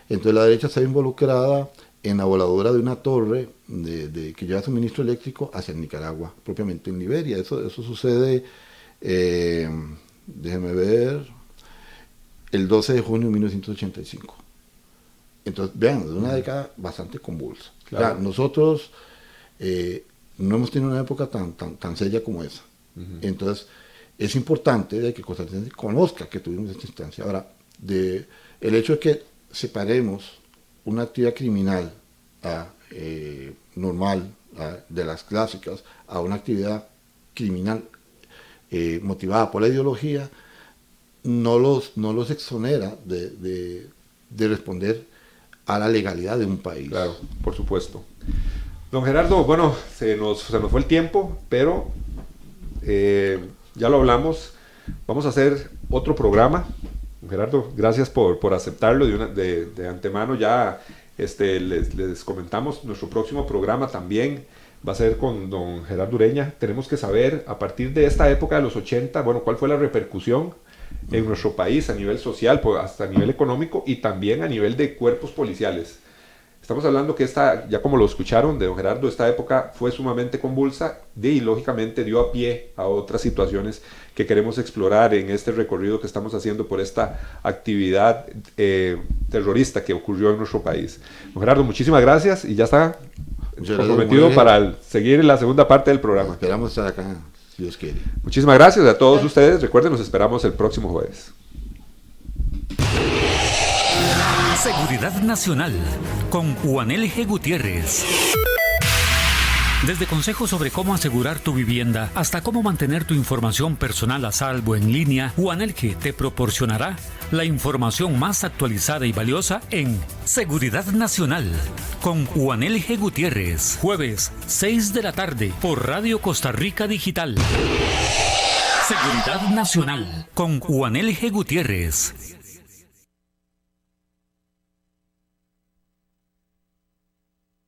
Entonces la derecha está involucrada en la voladura de una torre que lleva suministro eléctrico hacia Nicaragua, propiamente en Liberia. Eso sucede, déjeme ver, el 12 de junio de 1985. Entonces, vean, es una década bastante convulsa. Claro. Nosotros no hemos tenido una época tan seria como esa. Entonces, es importante de que Costa Rica conozca que tuvimos esta instancia. Ahora, el hecho de que separemos una actividad criminal normal, de las clásicas, a una actividad criminal motivada por la ideología, no los exonera de responder a la legalidad de un país. Claro, por supuesto. Don Gerardo, bueno, se nos fue el tiempo, pero ya lo hablamos. Vamos a hacer otro programa. Don Gerardo, gracias por aceptarlo de antemano. Ya les comentamos, nuestro próximo programa también va a ser con don Gerardo Ureña. Tenemos que saber, a partir de esta época de los 80, bueno, cuál fue la repercusión en nuestro país a nivel social, hasta a nivel económico y también a nivel de cuerpos policiales. Estamos hablando que ya como lo escucharon de don Gerardo, esta época fue sumamente convulsa y lógicamente dio a pie a otras situaciones que queremos explorar en este recorrido que estamos haciendo por esta actividad terrorista que ocurrió en nuestro país. Don Gerardo, muchísimas gracias y ya está comprometido para seguir en la segunda parte del programa. Esperamos estar acá, si Dios quiere. Muchísimas gracias a todos ustedes. Recuerden, nos esperamos el próximo jueves. Seguridad Nacional con Juanel G. Gutiérrez. Desde consejos sobre cómo asegurar tu vivienda hasta cómo mantener tu información personal a salvo en línea, Juanel G. te proporcionará la información más actualizada y valiosa en Seguridad Nacional con Juanel G. Gutiérrez. Jueves, 6 de la tarde por Radio Costa Rica Digital. Seguridad Nacional con Juanel G. Gutiérrez.